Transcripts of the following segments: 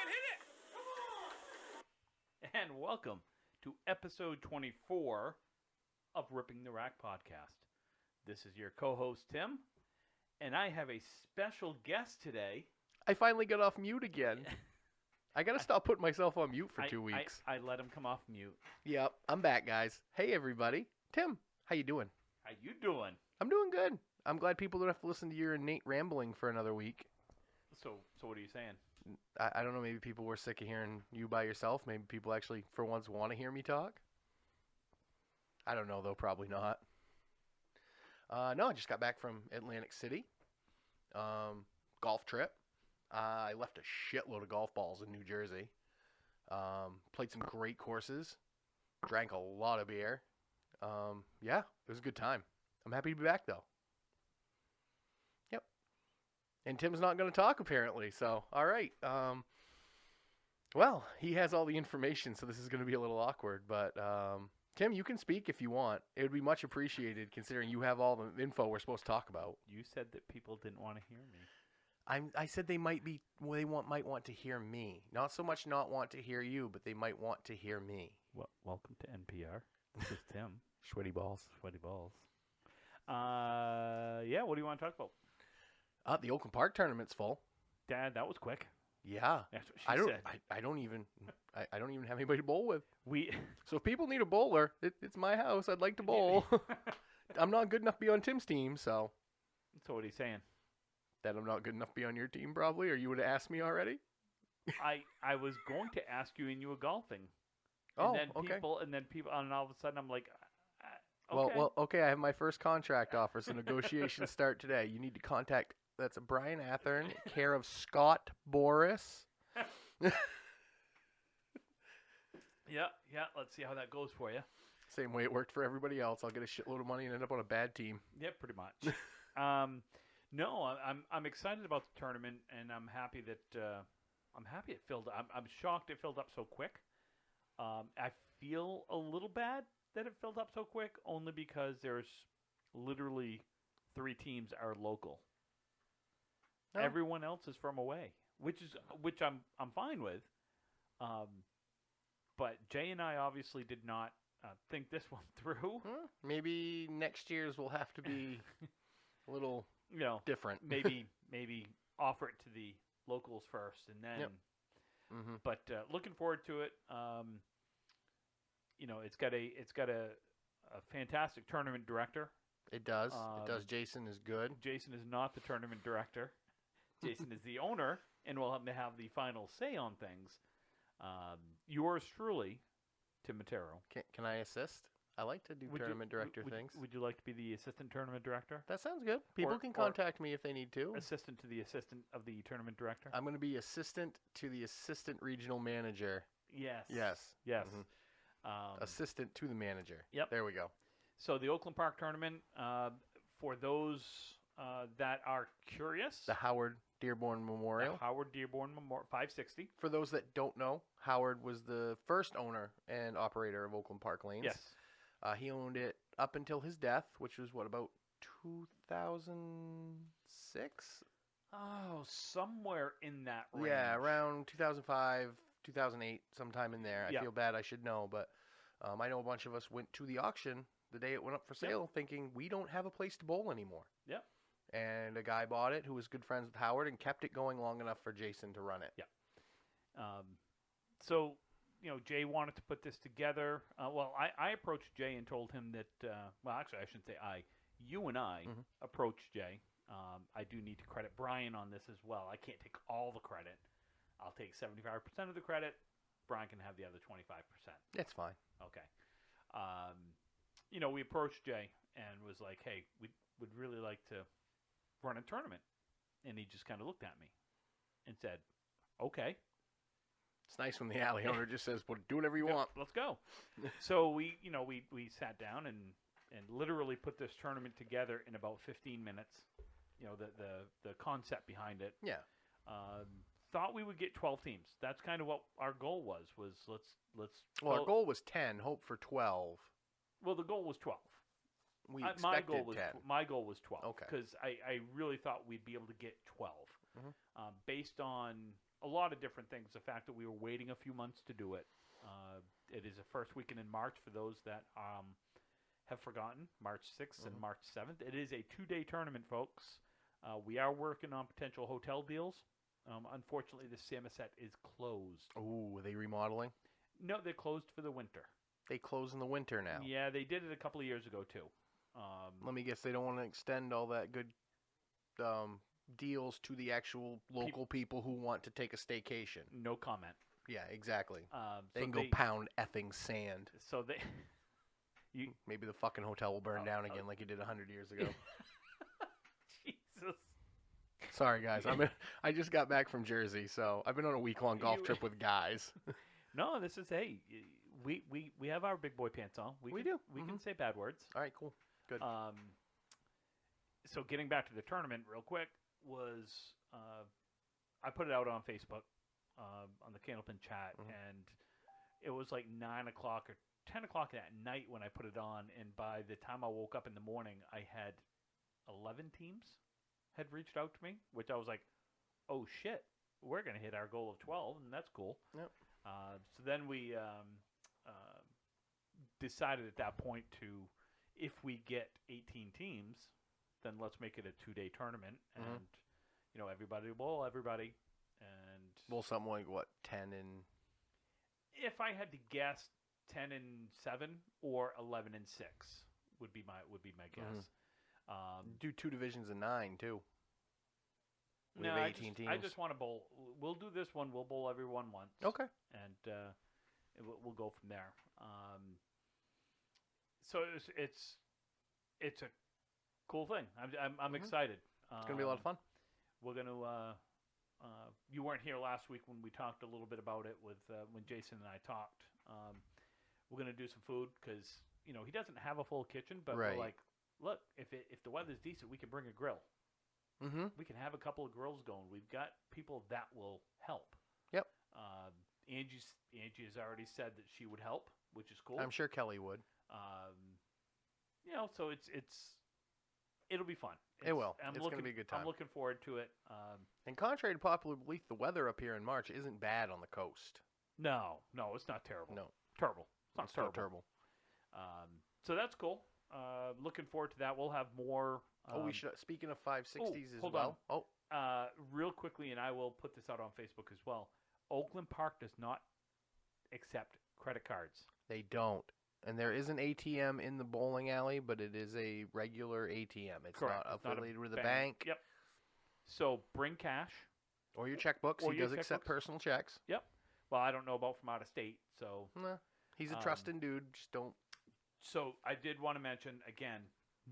Hit it! And welcome to episode 24 of Ripping the Rack podcast. This is your co-host Tim, and I have a special guest today. I finally got off mute again. I gotta stop putting myself on mute for 2 weeks. I let him come off mute. Yep, I'm back, guys. Hey, everybody. Tim, how you doing? How you doing? I'm doing good. I'm glad people don't have to listen to your innate rambling for another week. So what are you saying? I don't know, maybe people were sick of hearing you by yourself. Maybe people actually, for once, want to hear me talk. I don't know, though. Probably not. No, I just got back from Atlantic City. Golf trip. I left a shitload of golf balls in New Jersey. Played some great courses. Drank a lot of beer. Yeah, it was a good time. I'm happy to be back, though. Yep. And Tim's not going to talk, apparently. So, all right. Well, he has all the information, so this is going to be a little awkward. But, Tim, you can speak if you want. It would be much appreciated, considering you have all the info we're supposed to talk about. You said that people didn't want to hear me. I said they might want to hear me. Not so much not want to hear you, but they might want to hear me. Well, welcome to NPR. This is Tim. Sweaty balls. Sweaty balls. Yeah, what do you want to talk about? The Oakland Park tournament's full. Dad, that was quick. Yeah. That's what she said. I don't even have anybody to bowl with. We So if people need a bowler, it's my house. I'd like to bowl. I'm not good enough to be on Tim's team, so. So what are you saying? That I'm not good enough to be on your team, probably, or you would have asked me already? I was going to ask you, and you were golfing. Oh, and then okay. people, and all of a sudden I'm like, okay. Well, okay. I have my first contract offer, so negotiations start today. You need to contact. That's Brian Athern, care of Scott Boris. Yeah. Let's see how that goes for you. Same way it worked for everybody else. I'll get a shitload of money and end up on a bad team. Yeah, pretty much. No, I'm excited about the tournament, and I'm happy that it filled. I'm shocked it filled up so quick. I feel a little bad that it filled up so quick, only because there's literally 3 teams are local. Oh. Everyone else is from away, which I'm fine with. But Jay and I obviously did not think this one through. Maybe next year's will have to be a little different. maybe offer it to the locals first, and then. Yep. Mm-hmm. But looking forward to it. It's got a fantastic tournament director. It does. Jason is good. Jason is not the tournament director. Jason is the owner, and will have to have the final say on things. Yours truly, Tim Matero. Can I assist? I like to do tournament director things. Would you like to be the assistant tournament director? That sounds good. People can contact me if they need to. Assistant to the assistant of the tournament director? I'm going to be assistant to the assistant regional manager. Yes. Yes. Mm-hmm. Assistant to the manager. Yep. There we go. So the Oakland Park tournament, for those that are curious. The Howard Dearborn Memorial. The Howard Dearborn Memorial, 560. For those that don't know, Howard was the first owner and operator of Oakland Park Lanes. Yes. He owned it up until his death, which was, about 2006? Oh, somewhere in that range. Yeah, around 2005, 2008, sometime in there. I feel bad, I should know, but I know a bunch of us went to the auction the day it went up for sale thinking we don't have a place to bowl anymore. Yep. And a guy bought it who was good friends with Howard and kept it going long enough for Jason to run it. Yeah. So, Jay wanted to put this together. I approached Jay and told him that, actually, I shouldn't say I. You and I approached Jay. I do need to credit Brian on this as well. I can't take all the credit. I'll take 75% of the credit. Brian can have the other 25%. That's fine. Okay. We approached Jay and was like, hey, we'd really like to run a tournament. And he just kind of looked at me and said, okay. It's nice when the alley owner just says, well, do whatever you want. Let's go. So we sat down and literally put this tournament together in about 15 minutes. The concept behind it. Yeah. Thought we would get 12 teams. That's kind of what our goal was let's. Well, our goal was 10. Hope for 12. Well, the goal was 12. We expected 10. My goal was 12. Okay. Because I really thought we'd be able to get 12. Mhm. Based on a lot of different things. The fact that we were waiting a few months to do it. It is the first weekend in March for those that have forgotten. March 6th and Mhm. March 7th. It is a 2-day tournament, folks. We are working on potential hotel deals. Unfortunately, the Samoset is closed. Ooh, are they remodeling? No, they're closed for the winter. They close in the winter now. Yeah, they did it a couple of years ago too. Let me guess, they don't want to extend all that good deals to the actual local people who want to take a staycation. No comment. Yeah, exactly. They So can go pound effing sand. So they. Maybe the fucking hotel will burn down again like it did 100 years ago. Jesus. Sorry, guys. I just got back from Jersey, so I've been on a week-long golf trip with guys. No, this is we have our big boy pants on. We do. We can say bad words. All right, cool. Good. So getting back to the tournament real quick was I put it out on Facebook on the Candlepin chat, and it was like 9 o'clock or 10 o'clock at night when I put it on, and by the time I woke up in the morning, I had 11 teams had reached out to me, which I was like, oh shit, we're going to hit our goal of 12, and that's cool. Yep. So then we decided at that point to, if we get 18 teams, then let's make it a 2-day tournament, and everybody will bowl everybody, and well, something like what, 10 and if I had to guess, 10 and 7 or 11 and 6 would be my guess. Do 2 divisions of 9 too. We have 18 teams. I just want to bowl. We'll do this one. We'll bowl everyone once. Okay. And we'll go from there. So it's a cool thing. I'm excited. It's gonna be a lot of fun. We're gonna. You weren't here last week when we talked a little bit about it with when Jason and I talked. We're gonna do some food because he doesn't have a full kitchen, but Right. we're like, look, if the weather's decent, we can bring a grill. Mm-hmm. We can have a couple of grills going. We've got people that will help. Yep. Angie has already said that she would help, which is cool. I'm sure Kelly would. So it'll be fun. It will. It's going to be a good time. I'm looking forward to it. And contrary to popular belief, the weather up here in March isn't bad on the coast. No, it's not terrible. No. Terrible. It's not terrible. So that's cool. Looking forward to that. We'll have more. We should. Speaking of 560s as hold well. on. Real quickly, and I will put this out on Facebook as well. Oakland Park does not accept credit cards. They don't. And there is an ATM in the bowling alley, but it is a regular ATM. It's Correct. not It's not a affiliated with a bank. Yep. So bring cash. Or your checkbooks. Or He your does accept checkbooks. personal checks. Yep. Well, I don't know about from out of state, so. Nah, he's a trusting dude. Just don't. So I did want to mention again,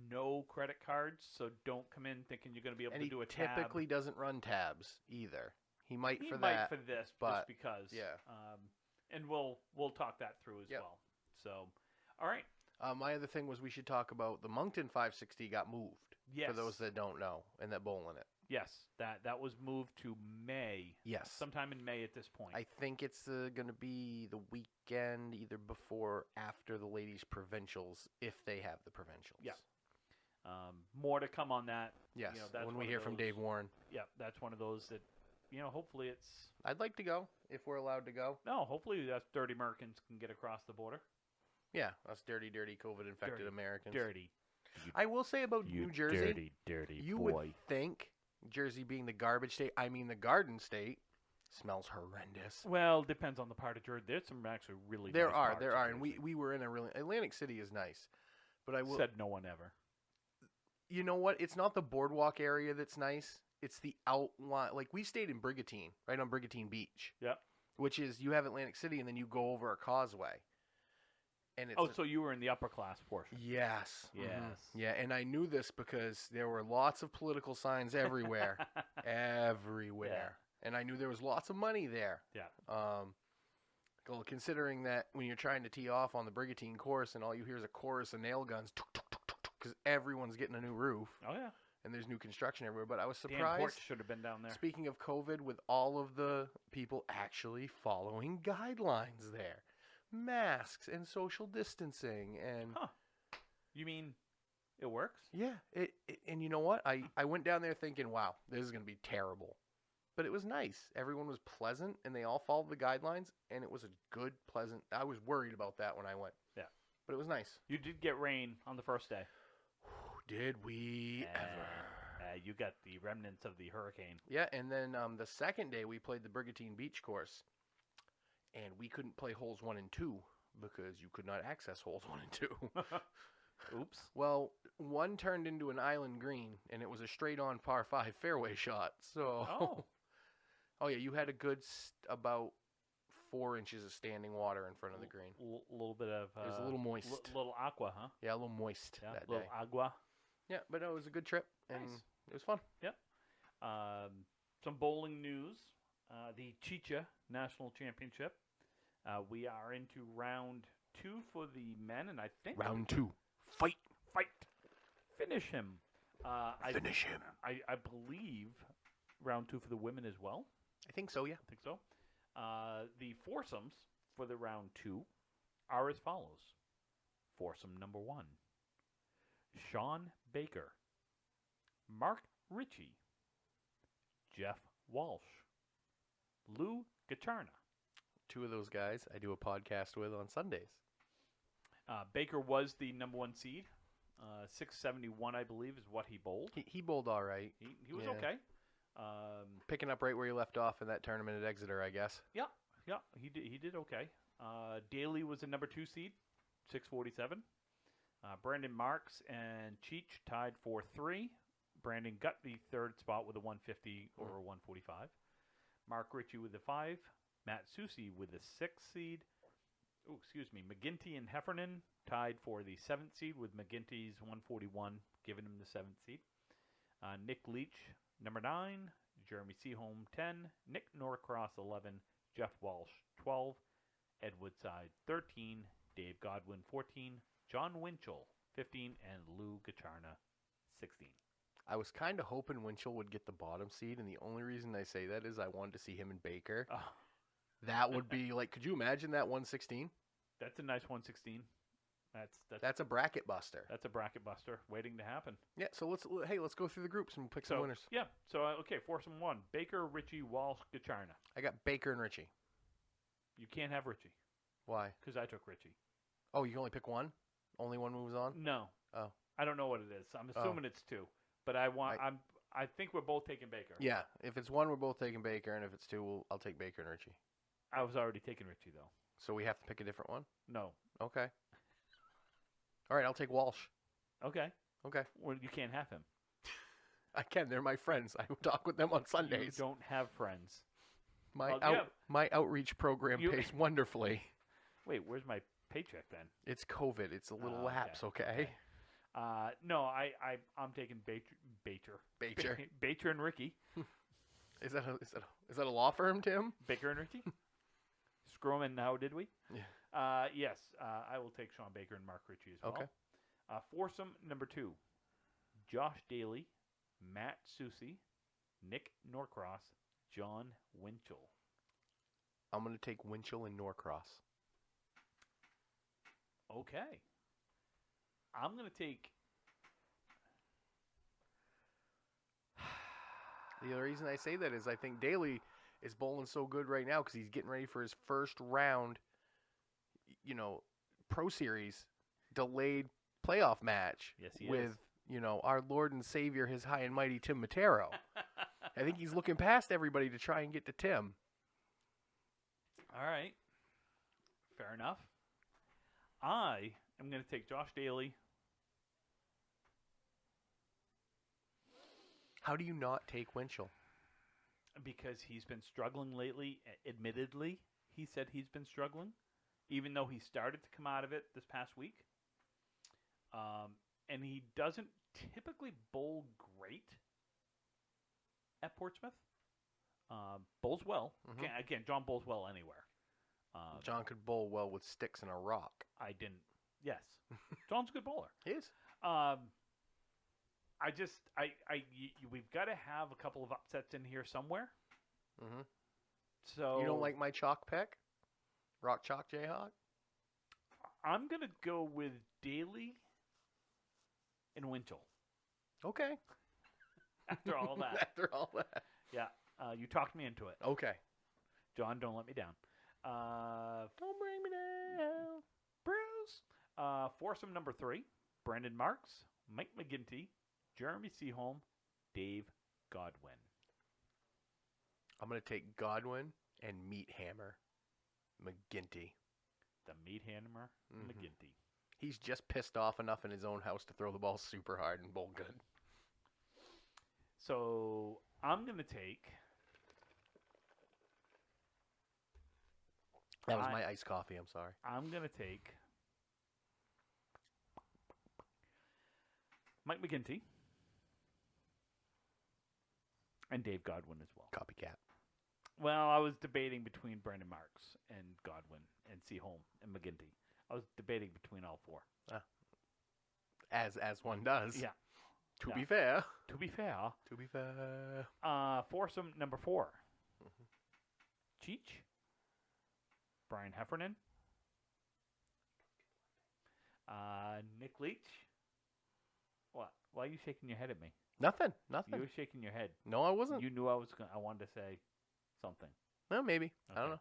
no credit cards. So don't come in thinking you're going to be able And to he do a tab. typically doesn't run tabs either. He might He for might that. for this, but just because. yeah. And we'll talk that through as Yep. well. So, all right. My other thing was we should talk about the Moncton 560 got moved. Yes. For those that don't know and that bowl in it. Yes, that was moved to May. Yes. Sometime in May at this point. I think it's going to be the weekend either before or after the ladies' provincials, if they have the provincials. Yeah. More to come on that. Yes. That's when one we of hear from those- Dave Warren. Yeah, that's one of those that, hopefully it's. I'd like to go if we're allowed to go. No, hopefully that's dirty Americans can get across the border. Yeah, us dirty COVID-infected Dirty. Americans. Dirty. I will say about New Jersey, dirty you would think Jersey being the garbage state, the Garden State, smells horrendous. Well, depends on the part of Jersey. There's some actually really. There nice are, parts of and Jersey. we were in a really Atlantic City is nice, but I will. Said no one ever. You know what? It's not the boardwalk area that's nice. It's the outline. Like we stayed in Brigantine, right on Brigantine Beach. Yep. Which is you have Atlantic City and then you go over a causeway. And it's so you were in the upper class portion. Yes. Yes. Yeah, and I knew this because there were lots of political signs everywhere. Everywhere. And I knew there was lots of money there. Yeah. Well, considering that when you're trying to tee off on the Brigantine course and all you hear is a chorus of nail guns because everyone's getting a new roof. Oh yeah. And there's new construction everywhere, but I was Dan surprised. Hort should have been down there. Speaking of COVID, with all of the people actually following guidelines there. Masks and social distancing and Huh. You mean it works? yeah, and you know what? I went down there thinking, wow, this is going to be terrible. but it was nice. Everyone was pleasant, and they all followed the guidelines, and it was a good, pleasant. I was worried about that when I went. Yeah. But it was nice. You did get rain on the first day. Did we ever? You got the remnants of the hurricane. Yeah, and then the second day we played the Brigantine Beach course, and we couldn't play holes 1 and 2 because you could not access holes 1 and 2. Oops. Well, one turned into an island green, and it was a straight-on par 5 fairway shot. So, Oh. oh yeah, you had a good about 4 inches of standing water in front of the green. A little bit of. It was a little moist. Little aqua, huh? Yeah, a little moist Yeah, that little day. agua. Yeah, but no, it was a good trip, and Nice. it was fun. Some bowling news. The Chicha National Championship. We are into round 2 for the men, and I think Round 2, fight. Finish him. Finish him. I believe round 2 for the women as well. I think so, yeah. I think so. The foursomes for the round 2 are as follows. Foursome number 1. Sean Baker, Mark Ritchie, Jeff Walsh, Lou Gacharna. 2 of those guys I do a podcast with on Sundays. Baker was the number 1 seed. 671, I believe, is what he bowled. He bowled all right. He was Yeah. okay. Picking up right where he left off in that tournament at Exeter, I guess. Yeah, he did okay. Daly was the number 2 seed, 647. Brandon Marks and Cheech tied for 3. Brandon got the 3rd spot with a 150 over a 145. Mark Ritchie with the 5. Matt Susi with the 6th seed. McGinty and Heffernan tied for the 7th seed with McGinty's 141 giving him the 7th seed. Nick Leach, number 9. Jeremy Seaholm, 10. Nick Norcross, 11. Jeff Walsh, 12. Ed Woodside, 13. Dave Godwin, 14. John Winchell, 15. And Lou Gacharna, 16. I was kind of hoping Winchell would get the bottom seed, and the only reason I say that is I wanted to see him and Baker. Oh, That would be like, could you imagine that 116? that's a nice 116. That's a bracket buster. That's a bracket buster waiting to happen. Yeah, so let's go through the groups and pick some So, winners. yeah. So, okay, foursome 1. Baker, Ritchie, Walsh, Gacharna. I got Baker and Ritchie. You can't have Ritchie Why? because I took Ritchie. Oh, you can only pick one? Only one moves on? No. Oh. I don't know what it is. I'm assuming it's 2. But I think we're both taking Baker. Yeah, if it's 1, we're both taking Baker, and if it's 2, I'll take Baker and Ritchie. I was already taking Ritchie, though. So we have to pick a different one? No. Okay. All right, I'll take Walsh. Okay. Okay. Well, you can't have him. I can. They're my friends. I talk with them on Sundays. You don't have friends. My outreach program You- pays wonderfully. Wait, where's my paycheck then? It's COVID. It's a little Oh, lapse, okay? No, I'm taking Baker. Baker. Baker and Ricky. Is that a law firm, Tim? Baker and Ricky. Screw 'em, and now did we? Yeah. Yes, I will take Sean Baker and Mark Ritchie as well. Okay. Foursome number 2. Josh Daly, Matt Susi, Nick Norcross, John Winchell. I'm going to take Winchell and Norcross. Okay. I'm going to take... The only reason I say that is I think Daly is bowling so good right now because he's getting ready for his first round, Pro Series delayed playoff match Yes, he with, is. Our Lord and Savior, His High and Mighty Tim Matero. I think he's looking past everybody to try and get to Tim. All right. Fair enough. I am going to take Josh Daly. How do you not take Winchell? Because he's been struggling lately. Admittedly, he said he's been struggling, even though he started to come out of it this past week. And he doesn't typically bowl great at Portsmouth. Bowls well. Mhm. Again, John bowls well anywhere. John could bowl well with sticks and a rock. I didn't. Yes, John's a good bowler. He is. We've got to have a couple of upsets in here somewhere. Mm-hmm. So You don't like my chalk pick? Rock Chalk Jayhawk? I'm gonna go with Daly and Winchell. Okay. After all that, After all that. yeah. You talked me into it. Okay. John, don't let me down. Don't bring me down. Bruce. Foursome number 3. Brandon Marks, Mike McGinty, Jeremy Seaholm, Dave Godwin. I'm going to take Godwin and Meat Hammer McGinty. The Meat Hammer McGinty. He's just pissed off enough in his own house to throw the ball super hard and bowl good. So I'm going to take... That was my iced coffee, I'm sorry. I'm going to take Mike McGinty and Dave Godwin as well. Copycat. Well, I was debating between Brandon Marks and Godwin and Seaholm and McGinty. I was debating between all 4. As one does. Yeah. To be fair. To be fair. To be fair. Foursome number 4. Cheech. Brian Heffernan. Nick Leach. What? Why are you shaking your head at me? Nothing. You were shaking your head. No, I wasn't. You knew I wanted to say something. No, maybe. Okay. I don't know.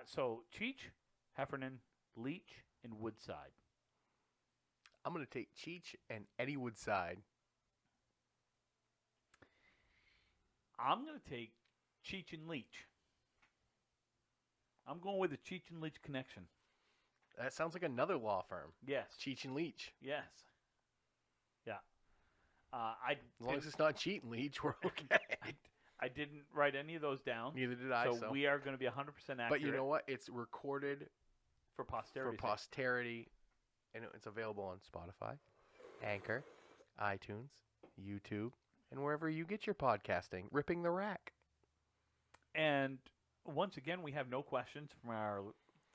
So Cheech, Heffernan, Leach, and Woodside. I'm going to take Cheech and Eddie Woodside. I'm going to take Cheech and Leach. I'm going with the Cheech and Leach connection. That sounds like another law firm. Yes. Cheech and Leach. Yes. Yeah. As long as it's not Cheat and Leach, we're okay. I didn't write any of those down. Neither did I. So we are going to be 100% accurate. But you know what? It's recorded for posterity. For posterity, and it's available on Spotify, Anchor, iTunes, YouTube, and wherever you get your podcasting. Ripping the Rack. And once again, we have no questions from our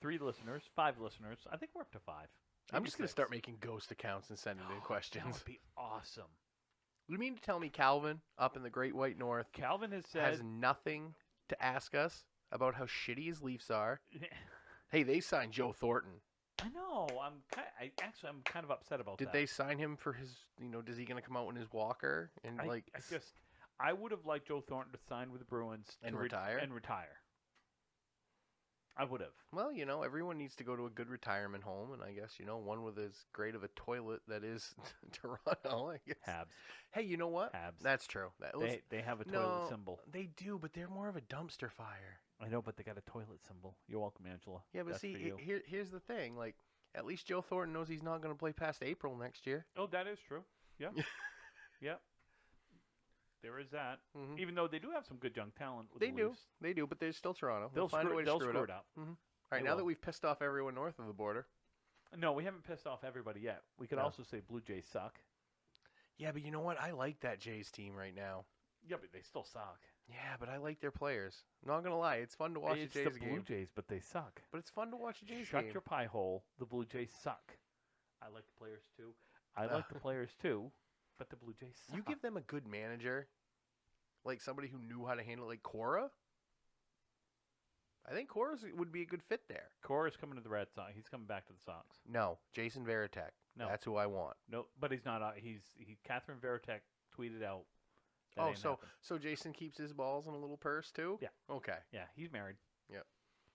5 listeners. I think we're up to 5. I'm just going to start making ghost accounts and sending in questions. That would be awesome. You mean to tell me Calvin up in the Great White North Calvin has nothing to ask us about how shitty his Leafs are? Hey, they signed Joe Thornton. I know. I'm kind of upset about that. Did they sign him for his? Is he going to come out in his walker and I would have liked Joe Thornton to sign with the Bruins and retire. I would have. Well, everyone needs to go to a good retirement home, and I guess one with as great of a toilet that is Toronto. I guess. Habs. Hey, you know what? Habs. That's true. They have a toilet symbol. They do, but they're more of a dumpster fire. I know, but they got a toilet symbol. You're welcome, Angela. Yeah, but That's see, here's the thing. Like, at least Joe Thornton knows he's not going to play past April next year. Oh, that is true. Yeah. Yeah. There is that. Mm-hmm. Even though they do have some good young talent. With they the do. Leafs. They do, but they're still Toronto. They'll find a way to screw it up. Mm-hmm. All right, now that we've pissed off everyone north of the border. No, we haven't pissed off everybody yet. We could also say Blue Jays suck. Yeah, but you know what? I like that Jays team right now. Yeah, but they still suck. Yeah, but I like their players. I'm not going to lie. It's fun to watch a Jays game. It's the Blue Jays, but they suck. But it's fun to watch a Jays Shut game. your pie hole. The Blue Jays suck. I like the players, too. I like the players, too, but the Blue Jays suck. You give them a good manager, like somebody who knew how to handle it, like Cora. I think Cora would be a good fit there. Cora's coming to the Red Sox. He's coming back to the Sox. No, Jason Varitek. No, that's who I want. No, but he's not. Catherine Varitek tweeted out. So Jason keeps his balls in a little purse too. Yeah. Okay. Yeah, he's married. Yep.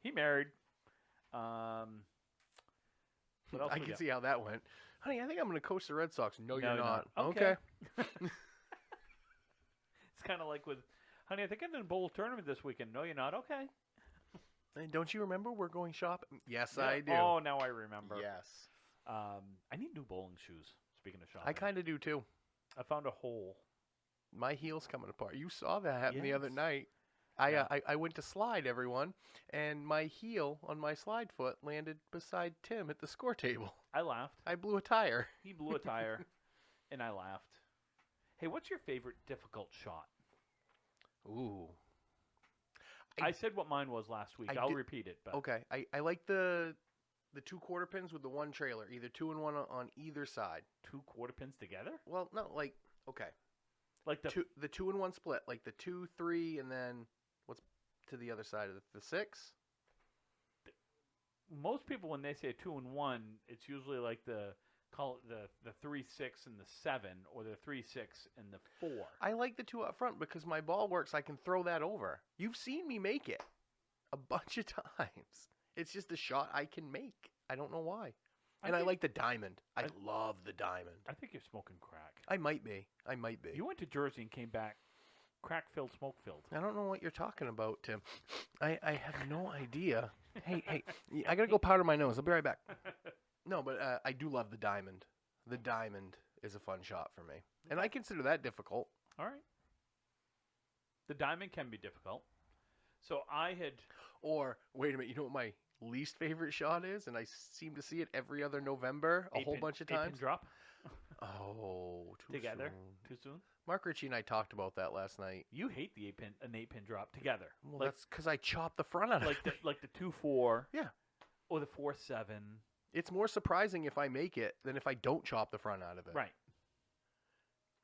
He married. I can see how that went. Honey, I think I'm going to coach the Red Sox. No, you're not. Okay. It's kind of like with, honey, I think I'm in a bowl tournament this weekend. No, you're not. Okay. And don't you remember we're going shopping? Yes, yeah. I do. Oh, now I remember. Yes. I need new bowling shoes. Speaking of shopping, I kind of do too. I found a hole. My heel's coming apart. You saw that happen the other night. I went to slide, everyone, and my heel on my slide foot landed beside Tim at the score table. I laughed. I blew a tire. He blew a tire, and I laughed. Hey, what's your favorite difficult shot? Ooh. I said what mine was last week. I'll repeat it. But. Okay. I like the 2 quarter pins with the 1 trailer, either 2 and 1 on either side. 2 quarter pins together? Well, no, like, okay. Like the 2 and 1 split, like the 2, 3, and then what's to the other side of the 6? Most people, when they say 2 and 1, it's usually like the call it the 3-6 and the 7, or the 3-6 and the 4. I like the 2 up front because my ball works. I can throw that over. You've seen me make it a bunch of times. It's just a shot I can make. I don't know why. And I like the diamond. I love the diamond. I think you're smoking crack. I might be. You went to Jersey and came back crack-filled, smoke-filled. I don't know what you're talking about, Tim. I have no idea. Hey, I gotta go powder my nose. I'll be right back. No, but I do love the diamond. The diamond is a fun shot for me. And I consider that difficult. All right. The diamond can be difficult. So I had... Or, wait a minute, you know what my least favorite shot is? And I seem to see it every other November a whole bunch of times. 8-pin drop? Oh, too Together? soon. Too soon? Mark Ritchie and I talked about that last night. You hate the an 8-pin drop together. Well, that's because I chopped the front out of it. Like the 2-4. Yeah. Or the 4-7. It's more surprising if I make it than if I don't chop the front out of it. Right.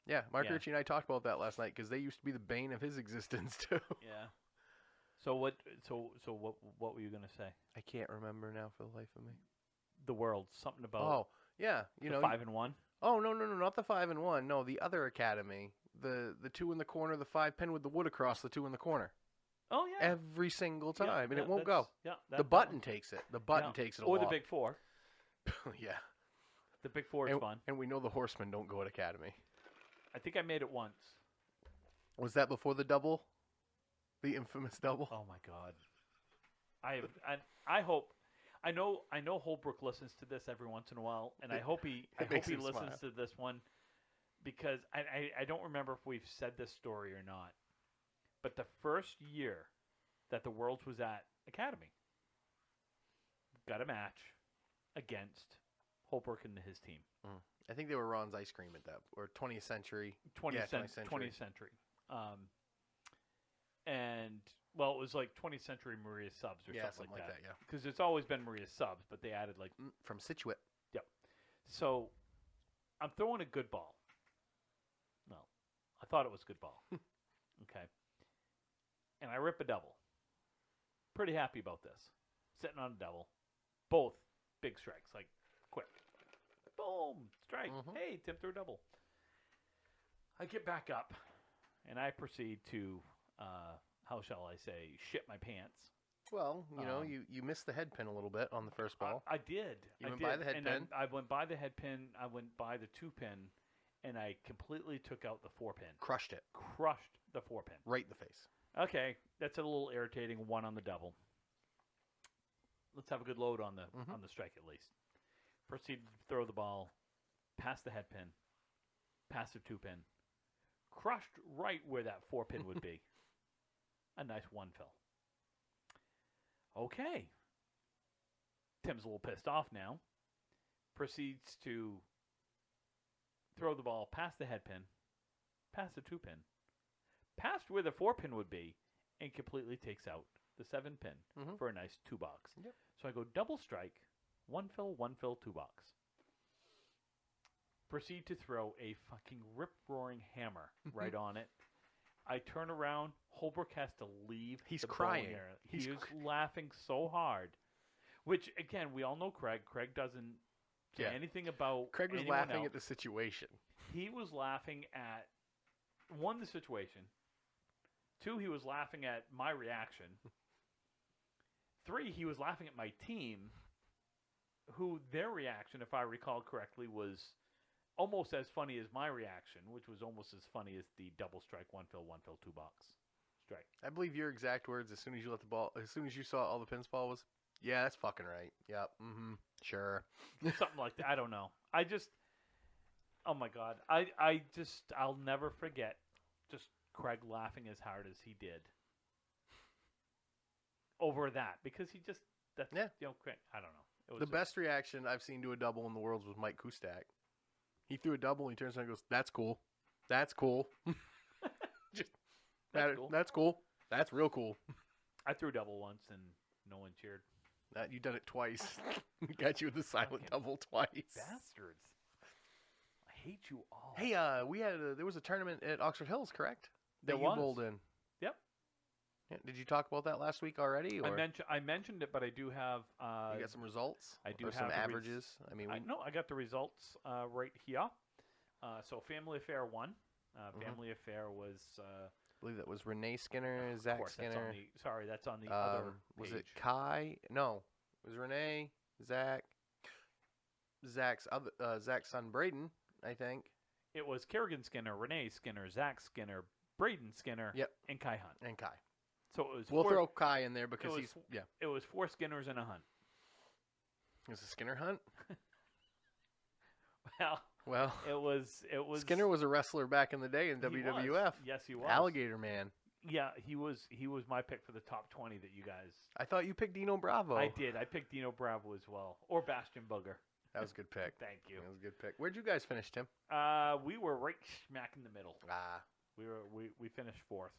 Yeah, Mark Ritchie and I talked about that last night because they used to be the bane of his existence too. Yeah. So what were you gonna say? I can't remember now for the life of me. The world, something about. Oh, yeah, you know, 5-1. Oh no, not the 5-1. No, the other academy, the 2 in the corner, the 5-pin with the wood across the 2 in the corner. Oh yeah. Every single time, and it won't that's- go. Yeah. The button takes it. The button takes it a or lot. the Big 4. Yeah. The Big 4 is fun. And we know the horsemen don't go at academy. I think I made it once. Was that before the double? The infamous double? Oh my God. I hope. I know Holbrook listens to this every once in a while, and I hope he makes him listens smile. to this one, because I don't remember if we've said this story or not. But the first year that the Worlds was at Academy, got a match against Holbrook and his team. I think they were Ron's Ice Cream at that, or 20th Century. 20th century. And well, it was like 20th Century Maria Subs or something like that. Yeah. Because it's always been Maria Subs, but they added like From Scituate. Yep. So I'm throwing a good ball. No, I thought it was a good ball. Okay. And I rip a double. Pretty happy about this. Sitting on a double. Both big strikes, like quick. Boom, strike. Hey, Tim threw a double. I get back up, and I proceed to, how shall I say, shit my pants. Well, you know, you missed the head pin a little bit on the first ball. I did. You went by the head pin. I went by the head pin. I went by the 2-pin, and I completely took out the 4-pin. Crushed it. Crushed the 4-pin. Right in the face. Okay, that's a little irritating. 1 on the double. Let's have a good load on the strike at least. Proceeded to throw the ball past the head pin, past the 2-pin, crushed right where that 4-pin would be. A nice 1 fill. Okay. Tim's a little pissed off now. Proceeds to throw the ball past the head pin, past the 2-pin, past where the 4-pin would be, and completely takes out the 7-pin for a nice 2-box. Yep. So I go double strike, 1 fill, 2-box. Proceed to throw a fucking rip-roaring hammer right on it. I turn around. Holbrook has to leave. He's the crying. bowling area. He was laughing so hard. Which, again, we all know Craig. Craig doesn't say anything about Craig was anyone laughing else. at the situation. He was laughing at, 1, the situation. 2, he was laughing at my reaction. 3, he was laughing at my team, who their reaction, if I recall correctly, was almost as funny as my reaction, which was almost as funny as the double strike, 1 fill, 2-box strike. I believe your exact words as soon as you let the ball, as soon as you saw all the pins fall was, yeah, that's fucking right. Yep. Sure. Something like that. I don't know. Oh my God. I'll never forget just Craig laughing as hard as he did over that, because he just, Craig, I don't know. It was the best reaction I've seen to a double in the world was Mike Kustak. He threw a double, and he turns around and goes, "That's cool. That's cool." Cool. That's cool. That's real cool. I threw a double once, and no one cheered. You done it twice. Got you with the silent double twice. Bastards. I hate you all. Hey, there was a tournament at Oxford Hills, correct? There That was. you bowled in. Yep. Yeah. Did you talk about that last week already, or I mentioned it, but I do have you got some results? I do or some have the averages? I mean, no, I got the results right here. So Family Affair won. Mhm. Family Affair was I believe that was Renee Skinner, of Zach course that's on Skinner. the sorry that's on the other Was page. it Kai? No, it was Renee, Zach, Zach's son Braden, I think. It was Kerrigan Skinner, Renee Skinner, Zach Skinner, Braden Skinner, Yep. and Kai Hunt. And Kai. So it was We'll four, throw Kai in there because was he's yeah. it was 4 Skinners and a Hunt. It was a Skinner hunt. Well, Well, it was Skinner was a wrestler back in the day in he WWF. was. Yes, he was. Alligator Man. Yeah, he was my pick for the top 20 that you guys. I thought you picked Dino Bravo. I did. I picked Dino Bravo as well, or Bastion Booger. That was a good pick. Thank you. That was a good pick. Where'd you guys finish, Tim? We were right smack in the middle. Ah, We finished 4th.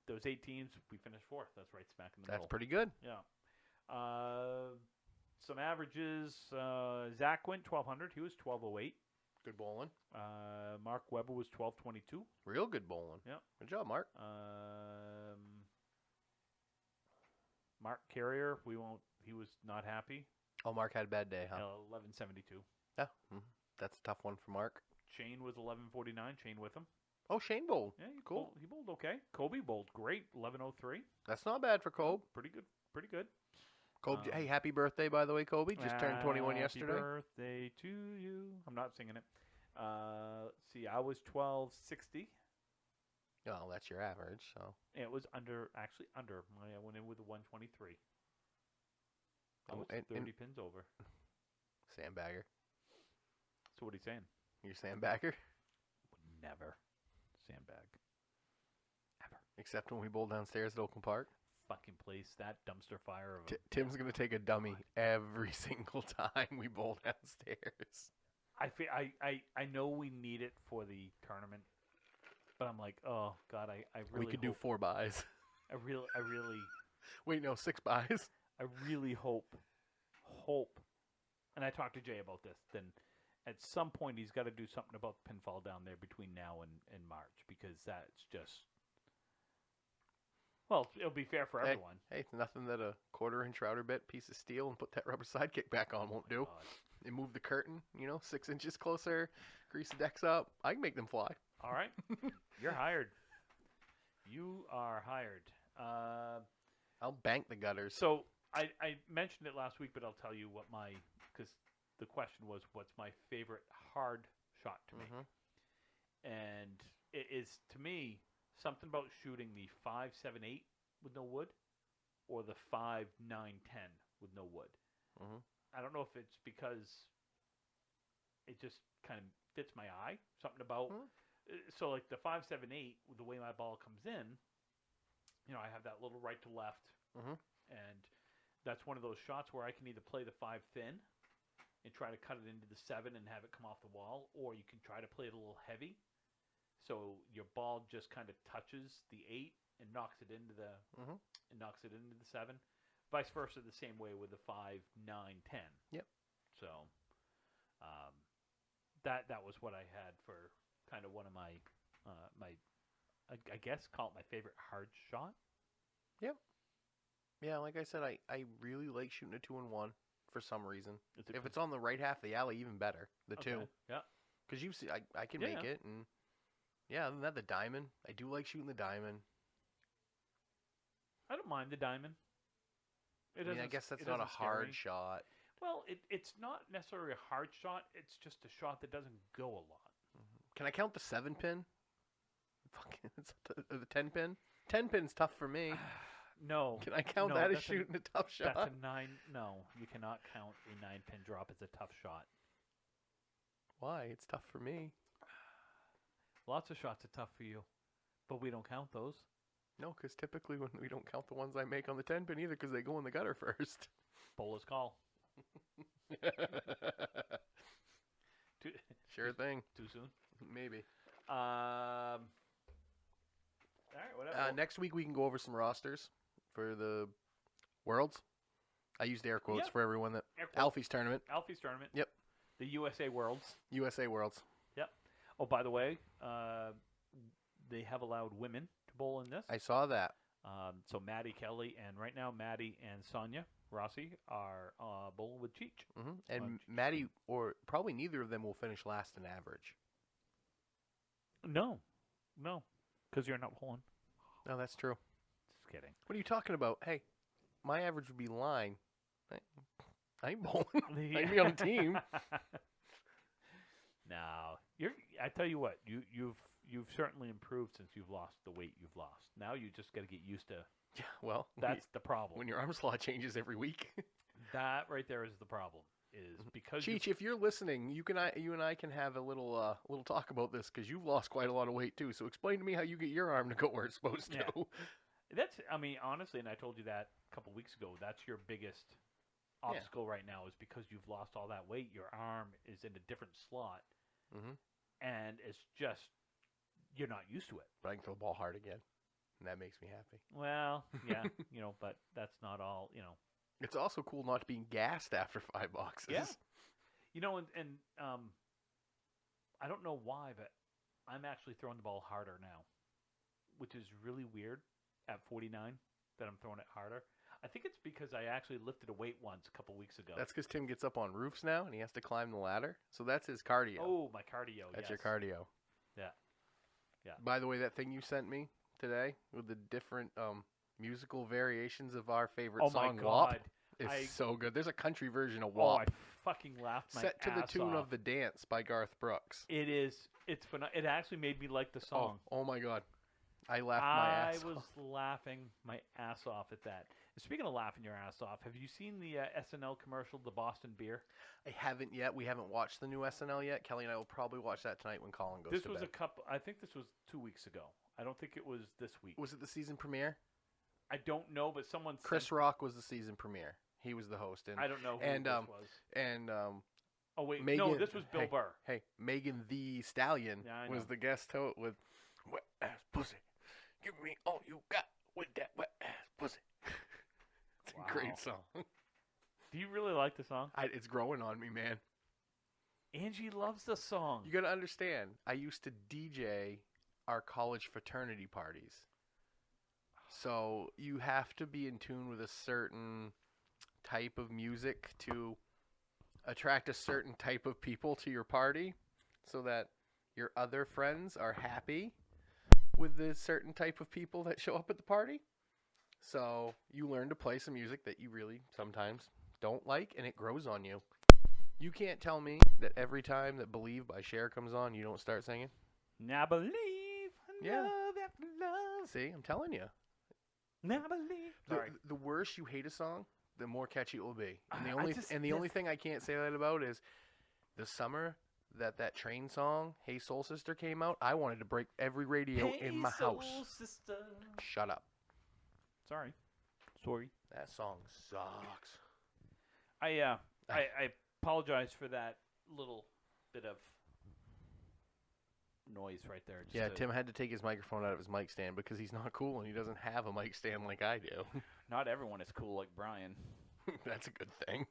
Those 8 teams, we finished 4th. That's right smack in the that's middle. pretty good. Yeah. Some averages. Zach went 1200. He was 1208. Good bowling. Mark Weber was 1222. Real good bowling. Yeah. Good job, Mark. Mark Carrier, he was not happy. Oh, Mark had a bad day, huh? 1172. Yeah. That's a tough one for Mark. Shane was 1149. Shane with him. Oh, Shane bowled. Yeah, Cool. He bowled okay. Kobe bowled great. 1103. That's not bad for Kobe. Pretty good. Pretty good. Kobe, hey, happy birthday, by the way, Kobe. Just turned 21 yesterday. Happy birthday to you. I'm not singing it. Let's see. I was 1260. Oh, that's your average, so. It was under. I went in with a 123. I Oh, was and 30 pins over. Sandbagger. So what are you saying? You're a sandbagger? Would never sandbag. Ever. Except when we bowl downstairs at Oakland Park. Fucking place that dumpster fire of a Tim's going to take a dummy every single time we bowl downstairs. I know we need it for the tournament, but I'm like, oh god, I really We could do hope, 4 buys. I really Wait, no, 6 buys. I really hope, and I talked to Jay about this. Then at some point he's got to do something about the pinfall down there between now and March because that's just. Well, it'll be fair for everyone. Hey, it's nothing that a 1/4-inch router bit piece of steel and put that rubber sidekick back on won't do. God. And move the curtain, 6 inches closer, grease the decks up. I can make them fly. All right, you're hired. You are hired. I'll bank the gutters. So I mentioned it last week, but I'll tell you what because the question was, what's my favorite hard shot to make? And it is, to me, something about shooting the 5.78 with no wood or the 5.910 with no wood. I don't know if it's because it just kind of fits my eye. Something about so like the 5.78 with the way my ball comes in. I have that little right to left, and that's one of those shots where I can either play the 5 thin and try to cut it into the 7 and have it come off the wall, or you can try to play it a little heavy, so your ball just kind of touches the 8 and knocks it into the 7. Vice versa, the same way with the 5, 9, 10. Yep. So that was what I had for kind of one of my I guess call it my favorite hard shot. Yep. Yeah, like I said, I really like shooting a 2-1 for some reason. If it's on the right half of the alley, even better. The 2. Yeah. Because you see, I can Yeah, make yeah. it, and yeah, other than that, the diamond. I do like shooting the diamond. I don't mind the diamond. I mean, I guess that's not a hard shot. Well, it's not necessarily a hard shot. It's just a shot that doesn't go a lot. Can I count the 7-pin? Fucking, it's the 10-pin. 10-pin's tough for me. No. Can I count no, that as that's shooting a tough shot? That's a 9. No, you cannot count a 9-pin drop as a tough shot. Why? It's tough for me. Lots of shots are tough for you, but we don't count those. No, because typically when we don't count the ones I make on the 10-pin either, because they go in the gutter first. Bowler's call. Sure thing. Too soon? Maybe. All right, whatever. Next week we can go over some rosters for the Worlds. I used air quotes Yep. for everyone that Air quotes. Alfie's tournament. Alfie's tournament. Yep. The USA Worlds. USA Worlds. Yep. Oh, by the way, they have allowed women to Bowl in this. I saw that. So Maddie Kelly and right now Maddie and Sonia Rossi are bowling with Cheech. And Maddie, or probably neither of them, will finish last in average. No, because you're not bowling. No, that's true. Just kidding. What are you talking about? Hey, my average would be line. I ain't bowling. I'd be on a team. No, I tell you what, you've certainly improved since you've lost the weight you've lost. Now you just got to get used to. Yeah, well, That's the problem. when your arm slot changes every week. That right there is the problem. Is because Cheech, if you're listening, you and I can have a little talk about this because you've lost quite a lot of weight too. So explain to me how you get your arm to go where it's supposed to. Yeah. That's, I mean, honestly, and I told you that a couple weeks ago. That's your biggest obstacle right now is because you've lost all that weight. Your arm is in a different slot, and it's just you're not used to it. But I can throw the ball hard again, and that makes me happy. Well, yeah, but that's not all. It's also cool not being gassed after 5 boxes. Yeah. And I don't know why, but I'm actually throwing the ball harder now, which is really weird at 49 that I'm throwing it harder. I think it's because I actually lifted a weight once a couple weeks ago. That's because Tim gets up on roofs now and he has to climb the ladder. So that's his cardio. Oh, my cardio. That's yes. your cardio. Yeah. By the way, that thing you sent me today with the different musical variations of our favorite song, my God. WAP, is so good. There's a country version of Oh, WAP. I fucking laughed my Set to the ass tune off. of The Dance by Garth Brooks. It's it actually made me like the song. Oh my God. I laughed my ass I was off. laughing my ass off at that. And speaking of laughing your ass off, have you seen the SNL commercial, the Boston Beer? I haven't yet. We haven't watched the new SNL yet. Kelly and I will probably watch that tonight when Colin goes to bed. I think this was 2 weeks ago. I don't think it was this week. Was it the season premiere? I don't know, but someone Chris Rock was the season premiere. He was the host. And I don't know who and, this was. And Oh, wait. Megan, No, this was Bill Burr. Hey, Megan the Stallion Yeah, I was know. the guest host with wet ass pussy. Give me all you got with that wet ass pussy. It's Wow. a great song. Do you really like the song? It's growing on me, man. Angie loves the song. You got to understand, I used to DJ our college fraternity parties. So you have to be in tune with a certain type of music to attract a certain type of people to your party so that your other friends are happy with the certain type of people that show up at the party. So you learn to play some music that you really sometimes don't like, and it grows on you. You can't tell me that every time that Believe by Cher comes on, you don't start singing. Now believe in Yeah. love after love. See, I'm telling you. Now believe. Sorry. The worse you hate a song, the more catchy it will be. And the I only just- only thing I can't say that about is the summer that Train song, Hey Soul Sister, came out. I wanted to break every radio Hey, in my soul house. sister. Shut up. Sorry. That song sucks. I apologize for that little bit of noise right there. Just Yeah, Tim had to take his microphone out of his mic stand because he's not cool and he doesn't have a mic stand like I do. Not everyone is cool like Brian. That's a good thing.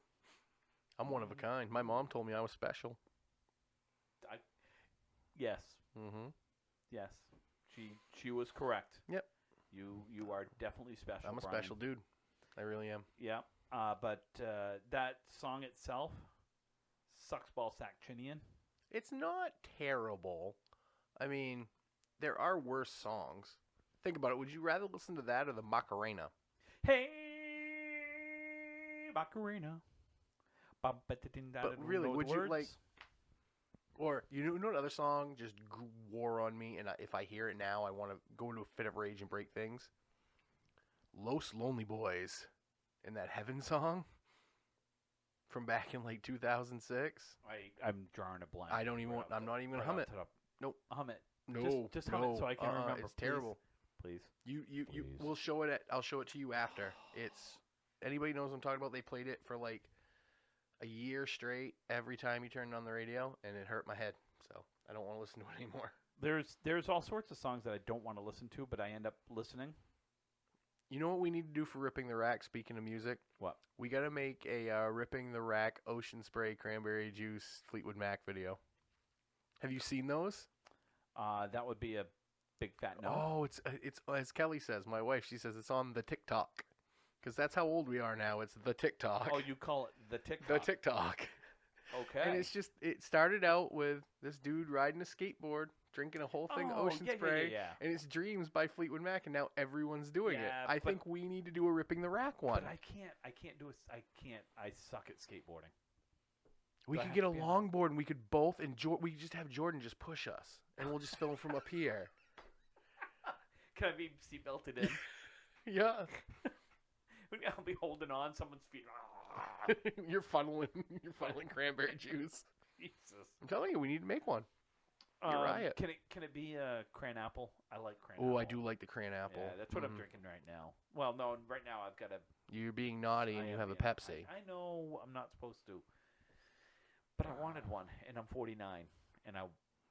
I'm one of a kind. My mom told me I was special. Yes. Mm-hmm. Yes. She was correct. Yep. You are definitely special. I'm a Brian. special dude. I really am. Yeah. But that song itself, Sucks Ball Sack Chinian. It's not terrible. I mean, there are worse songs. Think about it. Would you rather listen to that or the Macarena? Hey, Macarena. But really, would you like? Or you know another song just wore on me, and if I hear it now, I want to go into a fit of rage and break things. Los Lonely Boys, in that Heaven song from back in like 2006. I'm drawing a blank. I don't even want. I'm not even gonna hum it. Nope. Hum it. No, Just hum it so I can remember. It's please. terrible. Please. You. Please. We'll show it. I'll show it to you after. It's anybody knows what I'm talking about. They played it for like a year straight every time you turned it on the radio, and it hurt my head. So I don't want to listen to it anymore. There's all sorts of songs that I don't want to listen to, but I end up listening. You know what we need to do for Ripping the Rack, speaking of music? What? We got to make a Ripping the Rack Ocean Spray Cranberry Juice Fleetwood Mac video. Have you seen those? That would be a Big fat no. Oh, it's as Kelly says, my wife. She says it's on the TikTok, because that's how old we are now. It's the TikTok. Oh, you call it the TikTok. The TikTok. Okay. And it's just it started out with this dude riding a skateboard, drinking a whole thing of Ocean Spray, and it's Dreams by Fleetwood Mac, and now everyone's doing it. I think we need to do a Ripping the Rack one. But I can't do it. I suck at skateboarding. We could get a longboard, and we could both enjoy. We could just have Jordan just push us, and we'll just film from up here. Can I be seatbelted in? Yeah. I'll be holding on someone's feet. You're funneling cranberry juice. Jesus. I'm telling you, we need to make one. You're right. Can it be a cran apple? I like cran apple. Oh, I do like the cran apple. Yeah, that's what I'm drinking right now. Well, no, right now I've got a... You're being naughty and you have a Pepsi. I know I'm not supposed to. But I wanted one, and I'm 49, and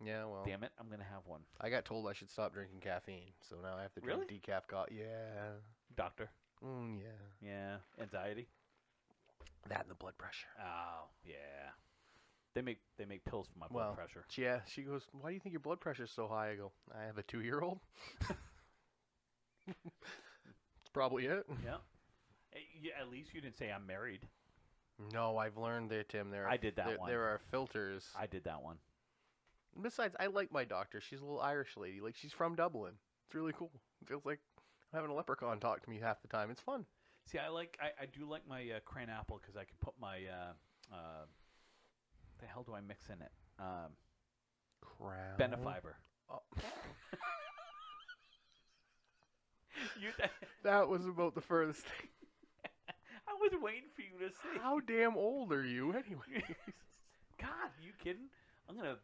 yeah, well, damn it, I'm going to have one. I got told I should stop drinking caffeine, so now I have to drink decaf coffee. Yeah. Doctor? Yeah. Yeah. Anxiety? That and the blood pressure. Oh, yeah. They make pills for my blood pressure. Yeah, she goes, why do you think your blood pressure is so high? I go, I have a 2-year-old. That's probably it. Yeah. At least you didn't say I'm married. No, I've learned that, Tim. I did that one. There are filters. I did that one. Besides, I like my doctor. She's a little Irish lady. Like, she's from Dublin. It's really cool. It feels like I'm having a leprechaun talk to me half the time. It's fun. See, I do like my cran apple because I can put my the hell do I mix in it? Crown. Benefiber. Oh. That was about the furthest thing. I was waiting for you to say. How damn old are you, anyways? God, are you kidding? I'm gonna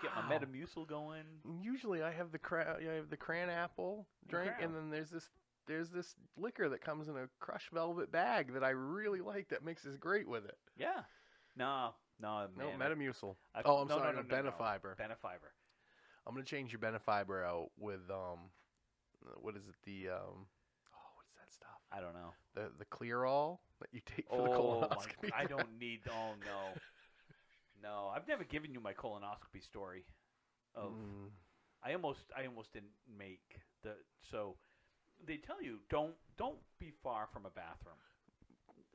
get my Metamucil going. Usually, I have the cran apple drink, and then there's this liquor that comes in a crushed velvet bag that I really like that mixes great with it. Yeah. No, Metamucil. I'm sorry, no, Benefiber. Benefiber. I'm gonna change your Benefiber out with what is it? What's that stuff? I don't know. The Clear All that you take for the colonoscopy. I don't need. Oh no. No, I've never given you my colonoscopy story. I almost didn't make the. So they tell you don't be far from a bathroom.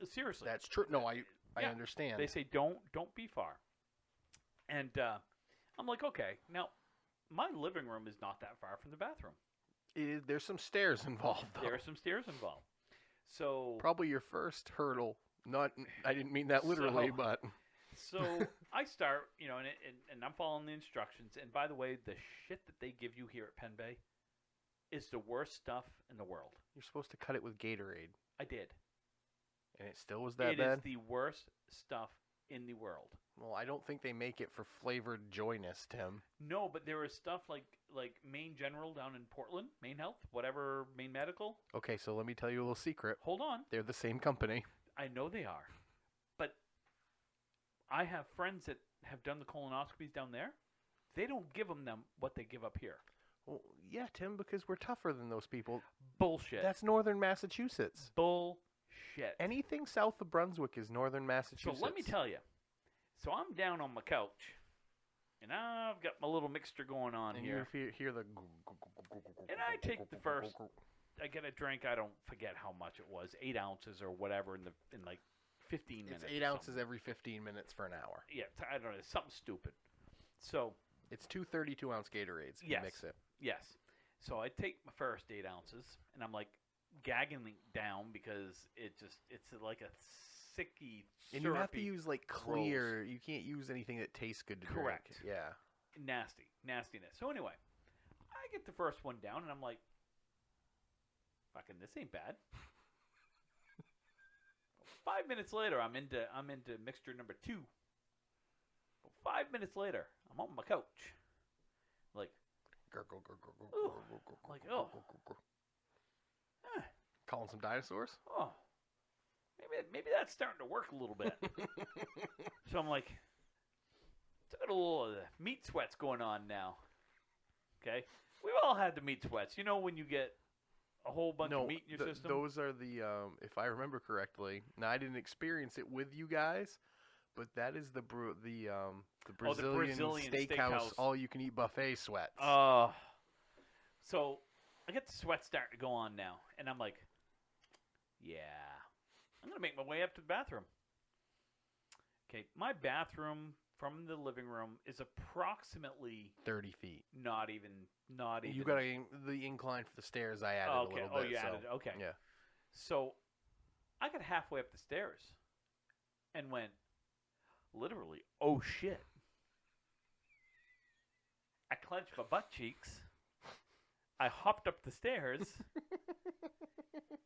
Seriously, that's true. No, I understand. They say don't be far, and I'm like, okay. Now, my living room is not that far from the bathroom. There's some stairs involved, though. There are some stairs involved. So probably your first hurdle. I didn't mean that literally, but. So I start, and I'm following the instructions. And by the way, the shit that they give you here at Penn Bay is the worst stuff in the world. You're supposed to cut it with Gatorade. I did. And it still was that bad? It is the worst stuff in the world. Well, I don't think they make it for flavored joyness, Tim. No, but there is stuff like Maine General down in Portland, Maine Health, whatever, Maine Medical. Okay, so let me tell you a little secret. Hold on. They're the same company. I know they are. But I have friends that have done the colonoscopies down there. They don't give them what they give up here. Well, yeah, Tim, because we're tougher than those people. Bullshit. That's northern Massachusetts. Bullshit. Anything south of Brunswick is northern Massachusetts. So let me tell you. So I'm down on my couch, and I've got my little mixture going on here. And you hear the... And I take the first... I get a drink. I don't forget how much it was. 8 ounces or whatever in like 15 minutes. It's 8 ounces every 15 minutes for an hour. Yeah, I don't know. Something stupid. So... It's 2 32-ounce Gatorades if you mix it. Yes. So I take my first 8 ounces, and I'm like gagging down because it's like a sicky, and you have to use like clear. You can't use anything that tastes good to drink. Yeah. Nastiness. So anyway, I get the first one down, and I'm like, fucking, this ain't bad. 5 minutes later, I'm into mixture number 2. 5 minutes later, I'm on my couch. Like, calling some dinosaurs? Oh, maybe that's starting to work a little bit. So I'm like, got a little meat sweats going on now. Okay? We've all had the meat sweats. You know when you get a whole bunch of meat in your system? Those are the, if I remember correctly, now I didn't experience it with you guys, but that is the Brazilian steakhouse all-you-can-eat buffet sweats. So I get the sweat starting to go on now, and I'm like, yeah, I'm gonna make my way up to the bathroom. Okay, my bathroom from the living room is approximately 30 feet. not even. You got the incline for the stairs. I added a Okay. little Oh, bit. you so, added it. Okay. Yeah. So I got halfway up the stairs and went, literally, oh shit. I clenched my butt cheeks. I hopped up the stairs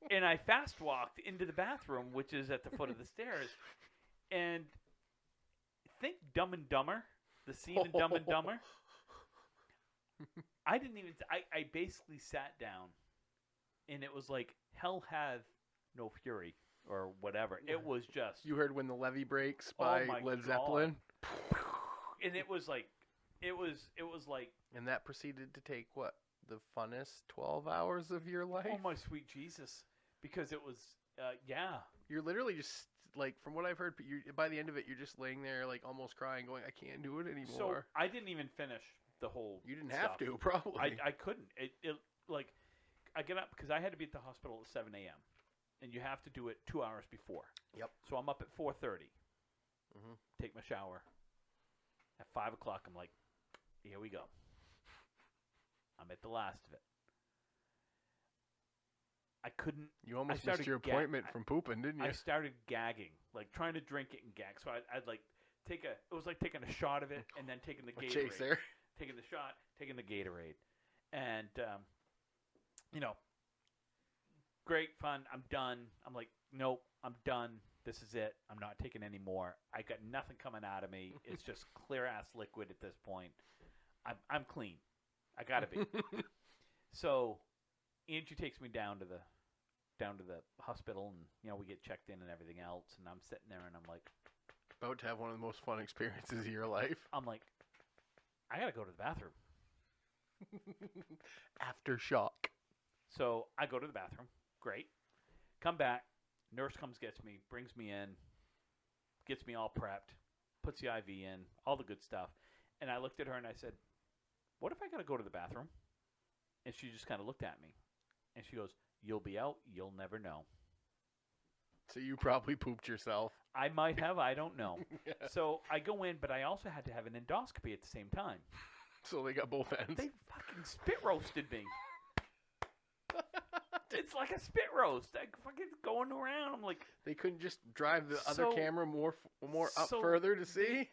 and I fast walked into the bathroom, which is at the foot of the stairs. And think Dumb and Dumber, the scene in Dumb and Dumber. I didn't even. I basically sat down, and it was like hell hath no fury or whatever. It was just. You heard When the Levee Breaks by my Led God. Zeppelin, And it was like, it was like, and that proceeded to take what, the funnest 12 hours of your life. oh my sweet Jesus, because it was, yeah. You're literally just like, from what I've heard, by the end of it, you're just laying there like almost crying, going, "I can't do it anymore." So I didn't even finish the whole. You didn't stuff. have to, probably. I couldn't. It like, I get up because I had to be at the hospital at 7 a.m. and you have to do it 2 hours before. Yep. So I'm up at 4:30. Mhm. Take my shower. At 5 o'clock, I'm like, here we go. I'm at the last of it. I couldn't. You almost started missed your appointment from pooping, didn't you? I started gagging, like trying to drink it and gag. So I'd like take a. It was like taking a shot of it and then taking the Gatorade. Chaser. Taking the shot, taking the Gatorade, and great fun. I'm done. I'm like, nope, I'm done. This is it. I'm not taking any more. I got nothing coming out of me. It's just clear ass liquid at this point. I'm clean. I gotta be. So Angie takes me down to the hospital, and we get checked in and everything else. And I'm sitting there, and I'm like, about to have one of the most fun experiences of your life. I'm like, I gotta go to the bathroom. Aftershock. So I go to the bathroom. Great. Come back. Nurse comes, gets me, brings me in, gets me all prepped, puts the IV in, all the good stuff. And I looked at her and I said, what if I got to go to the bathroom? And she just kind of looked at me. And she goes, you'll be out. You'll never know. So you probably pooped yourself. I might have. I don't know. Yeah. So I go in, but I also had to have an endoscopy at the same time. So they got both ends. They fucking spit roasted me. It's like a spit roast. I fucking going around. I'm like, they couldn't just drive the other So- camera more up so further to see.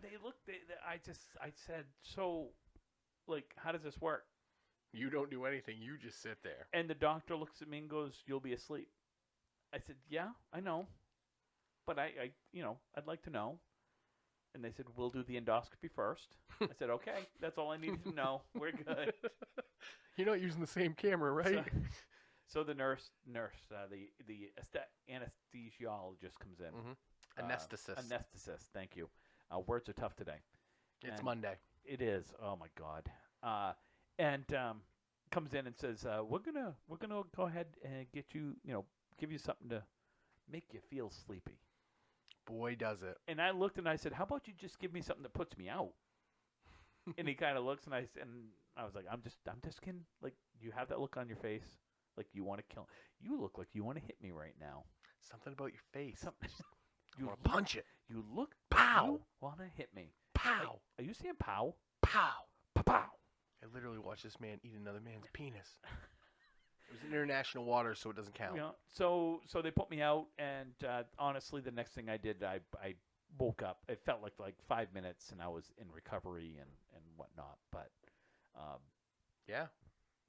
they looked. I said, so, like, how does this work? You don't do anything. You just sit there. And the doctor looks at me and goes, you'll be asleep. I said, yeah, I know, but I'd like to know. And they said, we'll do the endoscopy first. I said, okay, that's all I needed to know. We're good. You're not using the same camera, right? So the the anesthesiologist comes in. Mm-hmm. Anesthetist. Anesthetist, thank you. Words are tough today. It's And Monday. It is. Oh my God. And comes in and says, we're gonna go ahead and get you, give you something to make you feel sleepy. Boy, does it. And I looked and I said, how about you just give me something that puts me out? And he kind of looks and I was like, I'm just kidding. Like, you have that look on your face, like you want to kill. You look like you want to hit me right now. Something about your face. Something. I want to punch it. You look. Pow. You want to hit me. Pow. Are you saying pow? Pow. Pow. Pow. I literally watched this man eat another man's penis. It was in international waters, so it doesn't count. So they put me out, and honestly, the next thing I did, I woke up. It felt like 5 minutes, and I was in recovery and whatnot. But Yeah.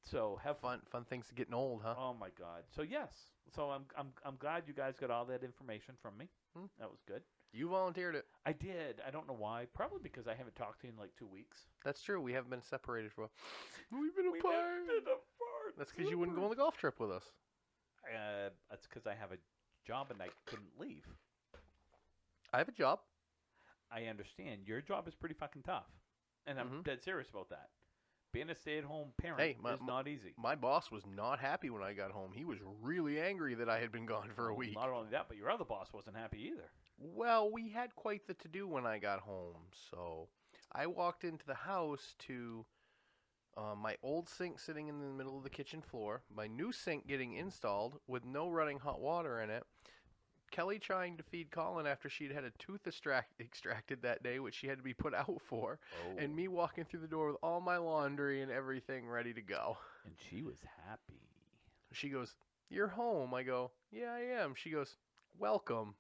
So have Fun things getting old, huh? Oh my God. So yes. So I'm glad you guys got all that information from me. That was good. You volunteered it. I did. I don't know why. Probably because I haven't talked to you in like 2 weeks. That's true. We haven't been separated for a while. We've been apart. That's because you wouldn't go on the golf trip with us. That's because I have a job and I couldn't leave. I have a job. I understand. Your job is pretty fucking tough. And I'm dead serious about that. Being a stay-at-home parent is not easy. My boss was not happy when I got home. He was really angry that I had been gone for a week. Not only that, but your other boss wasn't happy either. Well, we had quite the to-do when I got home. So I walked into the house to My old sink sitting in the middle of the kitchen floor. My new sink getting installed with no running hot water in it. Kelly trying to feed Colin after she'd had a tooth extracted that day, which she had to be put out for. Oh. And me walking through the door with all my laundry and everything ready to go. And she was happy. She goes, "You're home." I go, "Yeah, I am." She goes, "Welcome."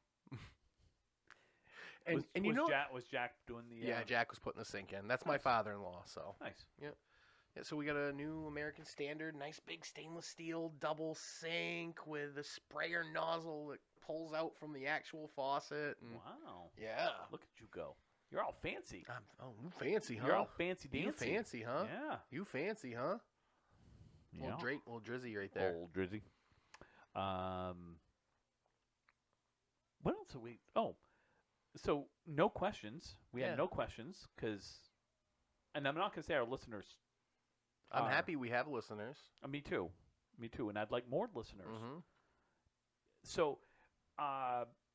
and you know, Was Jack doing the? yeah, Jack was putting the sink in. That's my Nice. father-in-law, so. Nice. Yeah, so we got a new American Standard, nice big stainless steel double sink with a sprayer nozzle that pulls out from the actual faucet. And Wow. yeah. Look at you go. You're all fancy. You fancy, huh? You're all fancy dancy. You fancy, huh? Yeah. You fancy, huh? Yeah. Little Drizzy right there. Old Drizzy. What else are we? Oh, so no questions. We Yeah. had no questions because, and I'm not gonna say our listeners. I'm are- happy we have listeners. Me too. Me too. And I'd like more listeners. Mm-hmm. So,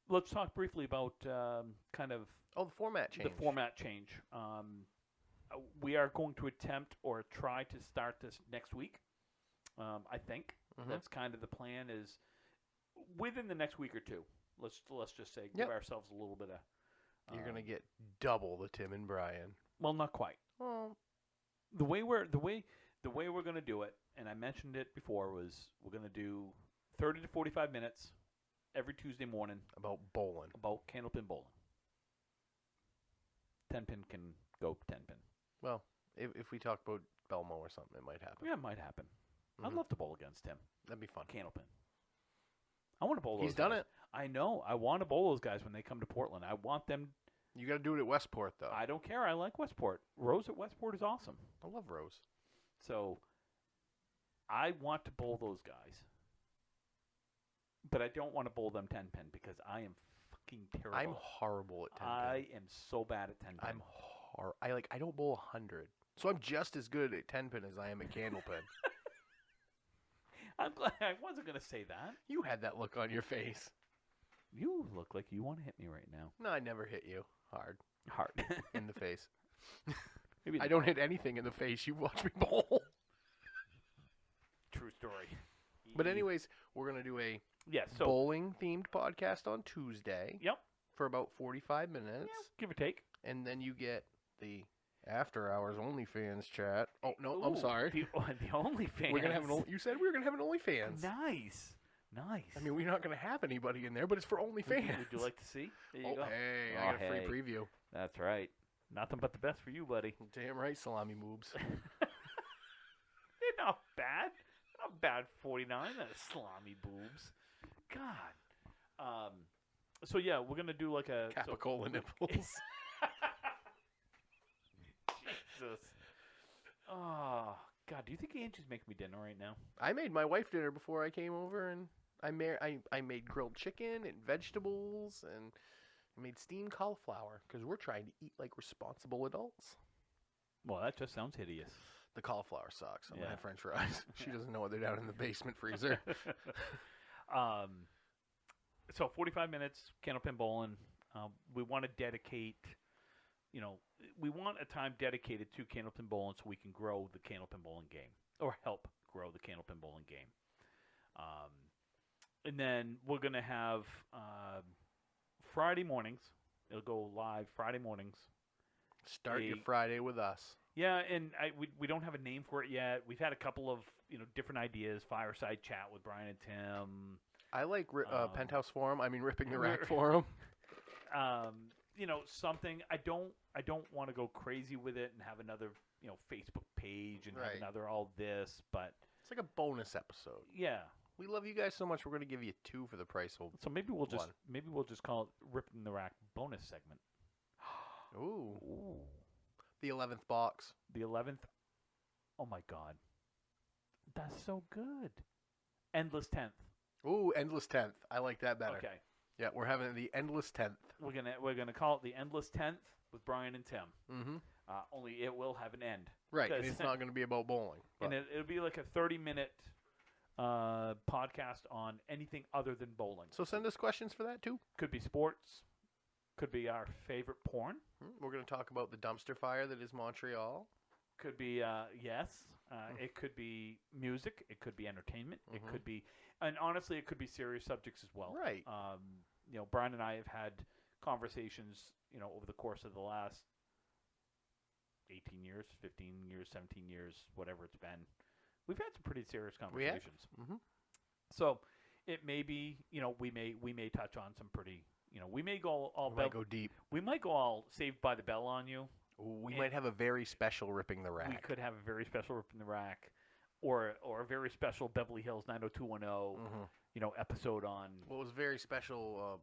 let's talk briefly about kind of Oh, the format change. the format change. We are going to attempt or try to start this next week. I think Mhm. that's kind of the plan. Is within the next week or two. Let's just say Yep. give ourselves a little bit of. You're gonna get double the Tim and Brian. Well, not quite. Well, The way we're going to do it, and I mentioned it before, was we're going to do 30 to 45 minutes every Tuesday morning about bowling. about candlepin bowling. 10-pin can go 10-pin. Well, if we talk about Belmo or something, it might happen. Yeah, it might happen. I'd Mhm. love to bowl against him. That'd be fun. Candlepin. I want to bowl those He's done guys. it. I know. I want to bowl those guys when they come to Portland. I want them. You got to do it at Westport, though. I don't care. I like Westport. Rose at Westport is awesome. I love Rose. So I want to bowl those guys. But I don't want to bowl them 10-pin because I am fucking terrible. I'm horrible at 10 I am so bad at 10-pin. I'm I don't bowl 100. So I'm just as good at 10 pin as I am at candlepin. I'm glad I wasn't going to say that. You had that look on your face. You look like you want to hit me right now. No, I never hit you hard Hard. in the face. Maybe I don't hit anything in the face. You watch me bowl. True story. But anyways, we're going to do a yeah, so bowling themed podcast on Tuesday yep, for about 45 minutes. yeah, give or take. And then you get the after hours OnlyFans chat. Oh, no, I'm Ooh, sorry. The OnlyFans. We're going to have you said we were going to have an OnlyFans. Nice. I mean, we're not going to have anybody in there, but it's for OnlyFans. Would you like to see? There you Oh, go. hey, Oh, I got a free hey. preview. That's right. Nothing but the best for you, buddy. Damn right, salami moobs. They're not bad. They're not bad. 49. That's salami boobs. God. So yeah, we're gonna do like a Capicola nipples. Jesus. Oh God. Do you think Angie's making me dinner right now? I made my wife dinner before I came over, and I made grilled chicken and vegetables, and I made steamed cauliflower because we're trying to eat like responsible adults. Well, that just sounds hideous. The cauliflower sucks. I'm Yeah. gonna have French fries. She doesn't know they're down in the basement freezer. So 45 minutes, candlepin bowling. We want to dedicate, we want a time dedicated to candlepin bowling so we can grow the candlepin bowling game or help grow the candlepin bowling game. And then we're going to have Friday mornings. It'll go live Friday mornings. Start your Friday with us. Yeah, and we don't have a name for it yet. We've had a couple of different ideas. Fireside chat with Brian and Tim. I like Penthouse Forum. I mean, ripping the rack forum. Something. I don't want to go crazy with it and have another Facebook page and have Right. another all this. But It's like a bonus episode. yeah, We love you guys so much. We're going to give you 2 for the price of so maybe we'll just one. call it ripping the rack bonus segment. Ooh, Ooh, the 11th box. the 11th. Oh my God, that's so good. Endless 10th. Ooh, endless 10th. I like that better. Okay. Yeah, we're having the endless 10th. We're gonna call it the Endless 10th with Brian and Tim. Mm-hmm. Only it will have an end. Right, and 'Cause- it's not going to be about bowling. And it'll be like a 30-minute podcast on anything other than bowling. So send us questions for that too. Could be sports. Could be our favorite porn. We're going to talk about the dumpster fire that is Montreal. Could be yes. It could be music. It could be entertainment. It Mhm. could be, and honestly, it could be serious subjects as well. Right. Brian and I have had conversations, over the course of the last 18 years, 15 years, 17 years, whatever it's been. We've had some pretty serious We have. conversations. Mhm. So it may be, we may touch on some pretty, we may go all We might go deep. we might go all Saved by the Bell on you. We And- might have a very special ripping the rack. We could have a very special Rip in the Rack, or a very special Beverly Hills 90210, Mhm. Episode on. What was very special,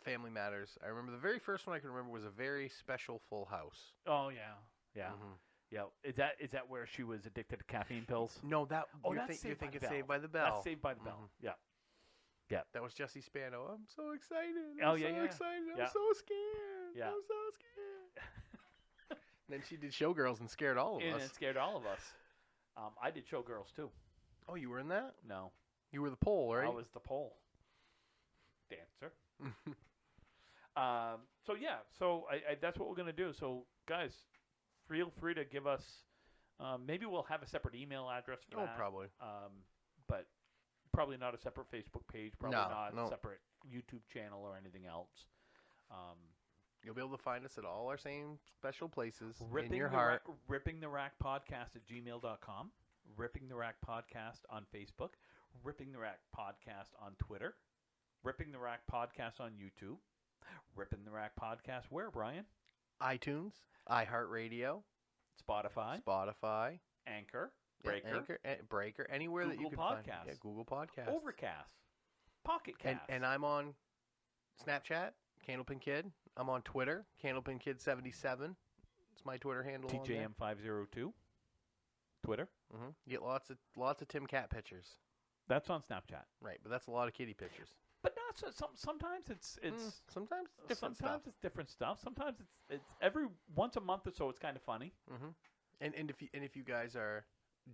Family Matters. I remember the very first one I can remember was a very special Full House. Oh yeah, yeah, Mhm. yeah. Is that where she was addicted to caffeine pills? No, Oh, you're, that's you're Saved by thinking the Bell. Saved by the Bell. That's Saved by the Bell. Mhm. Yeah. That was Jesse Spano. I'm so excited. Oh, I'm yeah, so yeah. excited. Yeah. I'm so scared. Yeah. I'm so scared. Then she did Showgirls and scared all of And us. it scared all of us. I did Showgirls too. Oh, you were in that? No, You were the pole, right? I was the pole dancer. So yeah, that's what we're gonna do. So guys, feel free to give us. Maybe we'll have a separate email address for Oh, that. probably. But probably not a separate Facebook page. Probably No, not no. a separate YouTube channel or anything else. You'll be able to find us at all our same special places Ripping in your the heart. Ripping the Rack Podcast at gmail.com. Ripping the Rack Podcast on Facebook. Ripping the Rack Podcast on Twitter. Ripping the Rack Podcast on YouTube. Ripping the Rack Podcast where, Brian? iTunes, iHeartRadio, Spotify, Spotify, Anchor, yeah, Breaker, Anchor, Breaker, anywhere that you Google can find. Podcasts. Yeah, Google Podcasts. Overcast, Pocket Cast. And I'm on Snapchat, Candlepin Kid. I'm on Twitter, Candlepin Kid 77. It's my Twitter handle. TJM502. Twitter. Mm-hmm. You get lots of Tim Cat pictures. That's on Snapchat. Right, but that's a lot of kitty pictures. But not so, sometimes it's Sometimes different sometimes stuff. it's different stuff. Sometimes it's every once a month or so. It's kind of funny. Mm-hmm. And if you guys are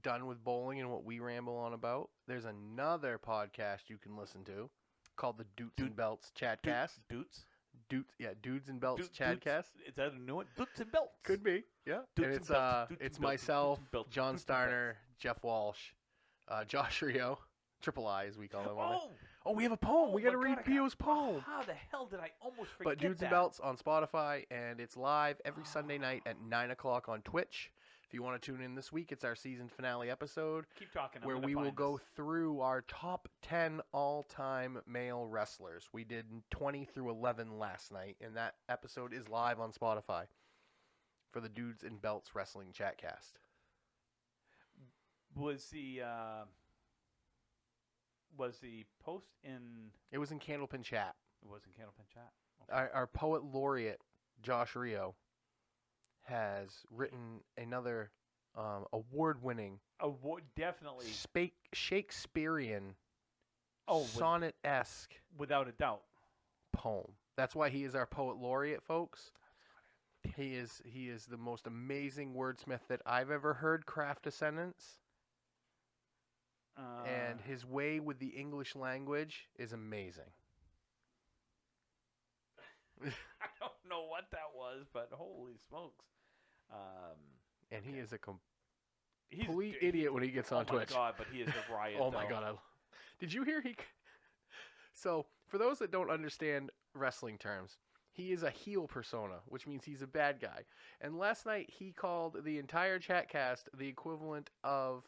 done with bowling and what we ramble on about, there's another podcast you can listen to called the Dutes and Belts Chatcast. Dutes. Dudes and Belts Chatcast. Is that a new one? Dutes and Belts. Could be, yeah. Dutes And and it's Belts, Dutes it's and Belts, myself, Dutes and Belts, John Dutes and Starner, Jeff Walsh, Josh Rio, Triple I as we call him. Oh, We have a poem. We got to my read God, Pio's poem. How the hell did I almost forget But Dudes that? and Belts on Spotify, and it's live every Sunday night at 9 o'clock on Twitch. If you want to tune in this week, it's our season finale episode Keep talking. I'm where gonna we will find go this. through our top 10 all-time male wrestlers. We did 20 through 11 last night, and that episode is live on Spotify for the Dudes and Belts Wrestling Chatcast. Was the post in? It was in Candlepin Chat. It was in Candlepin Chat. Okay. Our poet laureate, Josh Rio, has written another award-winning, Definitely. Shakespearean, Oh, sonnet-esque without a doubt. poem. That's why he is our poet laureate, folks. He is the most amazing wordsmith that I've ever heard craft a sentence, and his way with the English language is amazing. I don't know what that was, but holy smokes! And he is a He's complete idiot when he gets on Twitch. Oh my god! But he is a riot. Oh my though. god! Did you hear he? So for those that don't understand wrestling terms, he is a heel persona, which means he's a bad guy. And last night he called the entire chat cast the equivalent of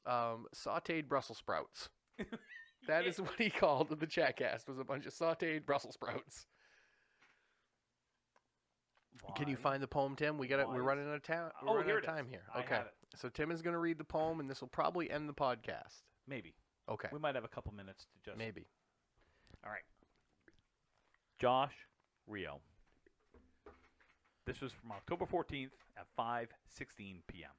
sautéed Brussels sprouts. That is what he called the chat cast, was a bunch of sautéed Brussels sprouts. Can you Why? find the poem, Tim? We're Why? running out of time. Oh, We're running here out of it is. time here. I Okay. have it. So Tim is going to read the poem, and this will probably end the podcast. Maybe Okay. we might have a couple minutes to just. Maybe. All right. Josh Rio. This was from October 14th at 5:16 p.m.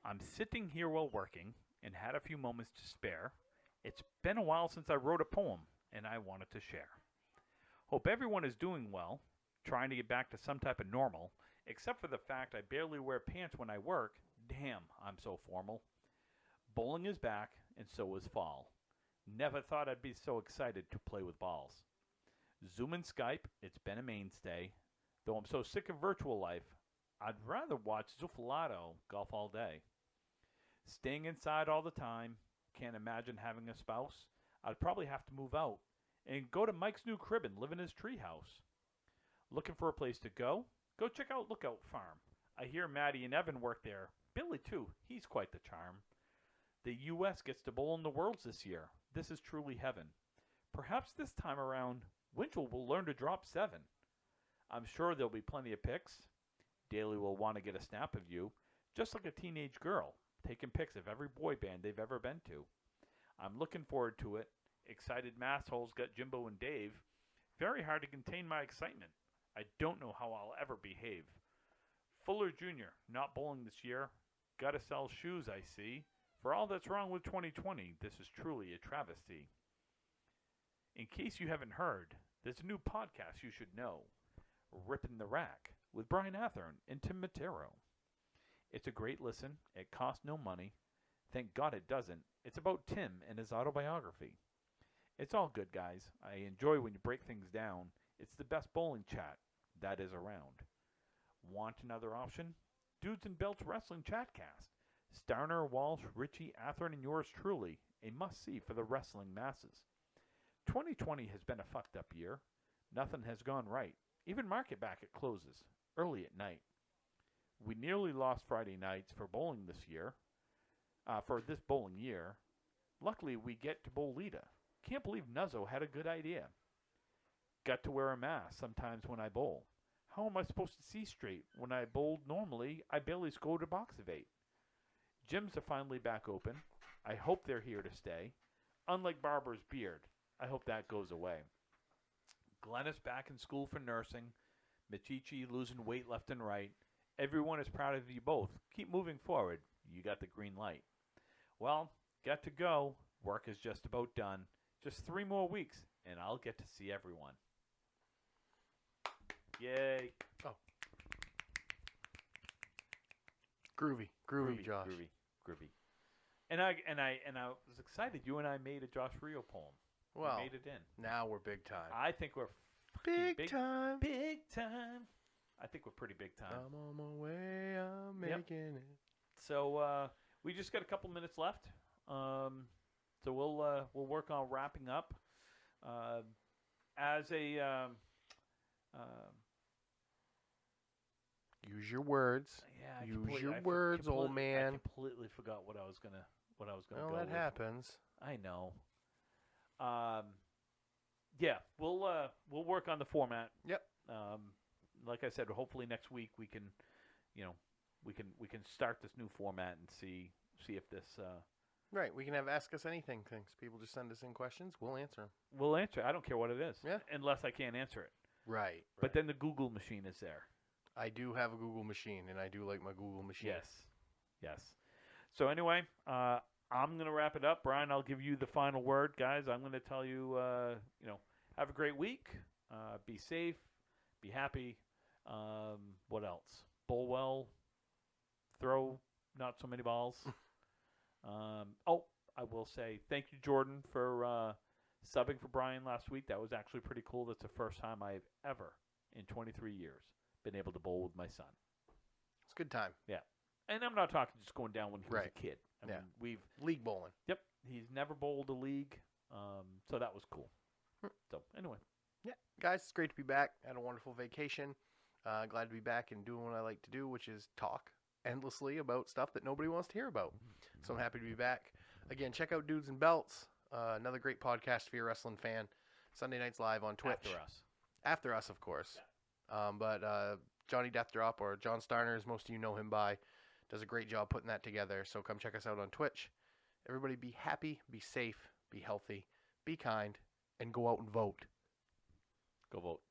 I'm sitting here while working and had a few moments to spare. It's been a while since I wrote a poem, and I wanted to share. Hope everyone is doing well, trying to get back to some type of normal, except for the fact I barely wear pants when I work. Damn, I'm so formal. Bowling is back, and so is fall. Never thought I'd be so excited to play with balls. Zoom and Skype, it's been a mainstay. Though I'm so sick of virtual life, I'd rather watch Zufalato golf all day. Staying inside all the time. Can't imagine having a spouse. I'd probably have to move out and go to Mike's new crib and live in his treehouse. Looking for a place to go? Go check out Lookout Farm. I hear Maddie and Evan work there. Billy, too. He's quite the charm. The U.S. gets to bowl in the Worlds this year. This is truly heaven. Perhaps this time around, Winchell will learn to drop 7. I'm sure there'll be plenty of pics. Daly will want to get a snap of you, just like a teenage girl, taking pics of every boy band they've ever been to. I'm looking forward to it. Excited massholes got Jimbo and Dave. Very hard to contain my excitement. I don't know how I'll ever behave. Fuller Jr., not bowling this year. Gotta sell shoes, I see. For all that's wrong with 2020, this is truly a travesty. In case you haven't heard, there's a new podcast you should know. Rippin' the Rack with Brian Athern and Tim Matero. It's a great listen. It costs no money. Thank God it doesn't. It's about Tim and his autobiography. It's all good, guys. I enjoy when you break things down. It's the best bowling chat that is around. Want another option? Dudes and Belts Wrestling Chatcast. Starner, Walsh, Ritchie, Athern, and yours truly. A must-see for the wrestling masses. 2020 has been a fucked up year. Nothing has gone right. Even market back closes early at night. We nearly lost Friday nights for bowling this year. For this bowling year. Luckily, we get to bowl Lita. Can't believe Nuzzo had a good idea. Got to wear a mask sometimes when I bowl. How am I supposed to see straight? When I bowled normally, I barely scored a box of 8. Gyms are finally back open. I hope they're here to stay. Unlike Barber's beard, I hope that goes away. Glenn is back in school for nursing. Michichi losing weight left and right. Everyone is proud of you both. Keep moving forward. You got the green light. Well, got to go. Work is just about done. Just 3 more weeks, and I'll get to see everyone. Yay. Oh. Groovy, Josh. Groovy. And I was excited. You and I made a Josh Rio poem. Well, we made it in. Now we're big time. I think we're big time. Big time. I think we're pretty big time. I'm on my way. I'm making it. So we just got a couple minutes left. So we'll work on wrapping up. As a use your words. Yeah, use your words, old man. I completely forgot what I was gonna well, go that with. happens. I know. Yeah, we'll work on the format. Yep. Like I said, hopefully next week we can, we can start this new format and see if this. Right, we can have ask us anything things. People just send us in questions. We'll answer them. We'll answer. I don't care what it is. Yeah. Unless I can't answer it. Right. But then the Google machine is there. I do have a Google machine, and I do like my Google machine. Yes. So anyway, I'm gonna wrap it up. Brian, I'll give you the final word, guys. I'm gonna tell you, have a great week. Be safe. Be happy. What else? Bowl well. Throw not so many balls. I will say thank you, Jordan, for subbing for Brian last week. That was actually pretty cool. That's the first time I've ever, in 23 years, been able to bowl with my son. It's a good time. Yeah. And I'm not talking just going down when he was a kid. I mean, we've league bowling. Yep. He's never bowled a league. So that was cool. So anyway. Yeah. Guys, it's great to be back. Had a wonderful vacation. Glad to be back and doing what I like to do, which is talk endlessly about stuff that nobody wants to hear about. So I'm happy to be back. Again, check out Dudes and Belts. Another great podcast if you're a wrestling fan. Sunday nights live on Twitch. After us, of course. Yeah. But Johnny Death Drop, or John Starner, as most of you know him by, does a great job putting that together. So come check us out on Twitch. Everybody be happy, be safe, be healthy, be kind, and go out and vote. Go vote.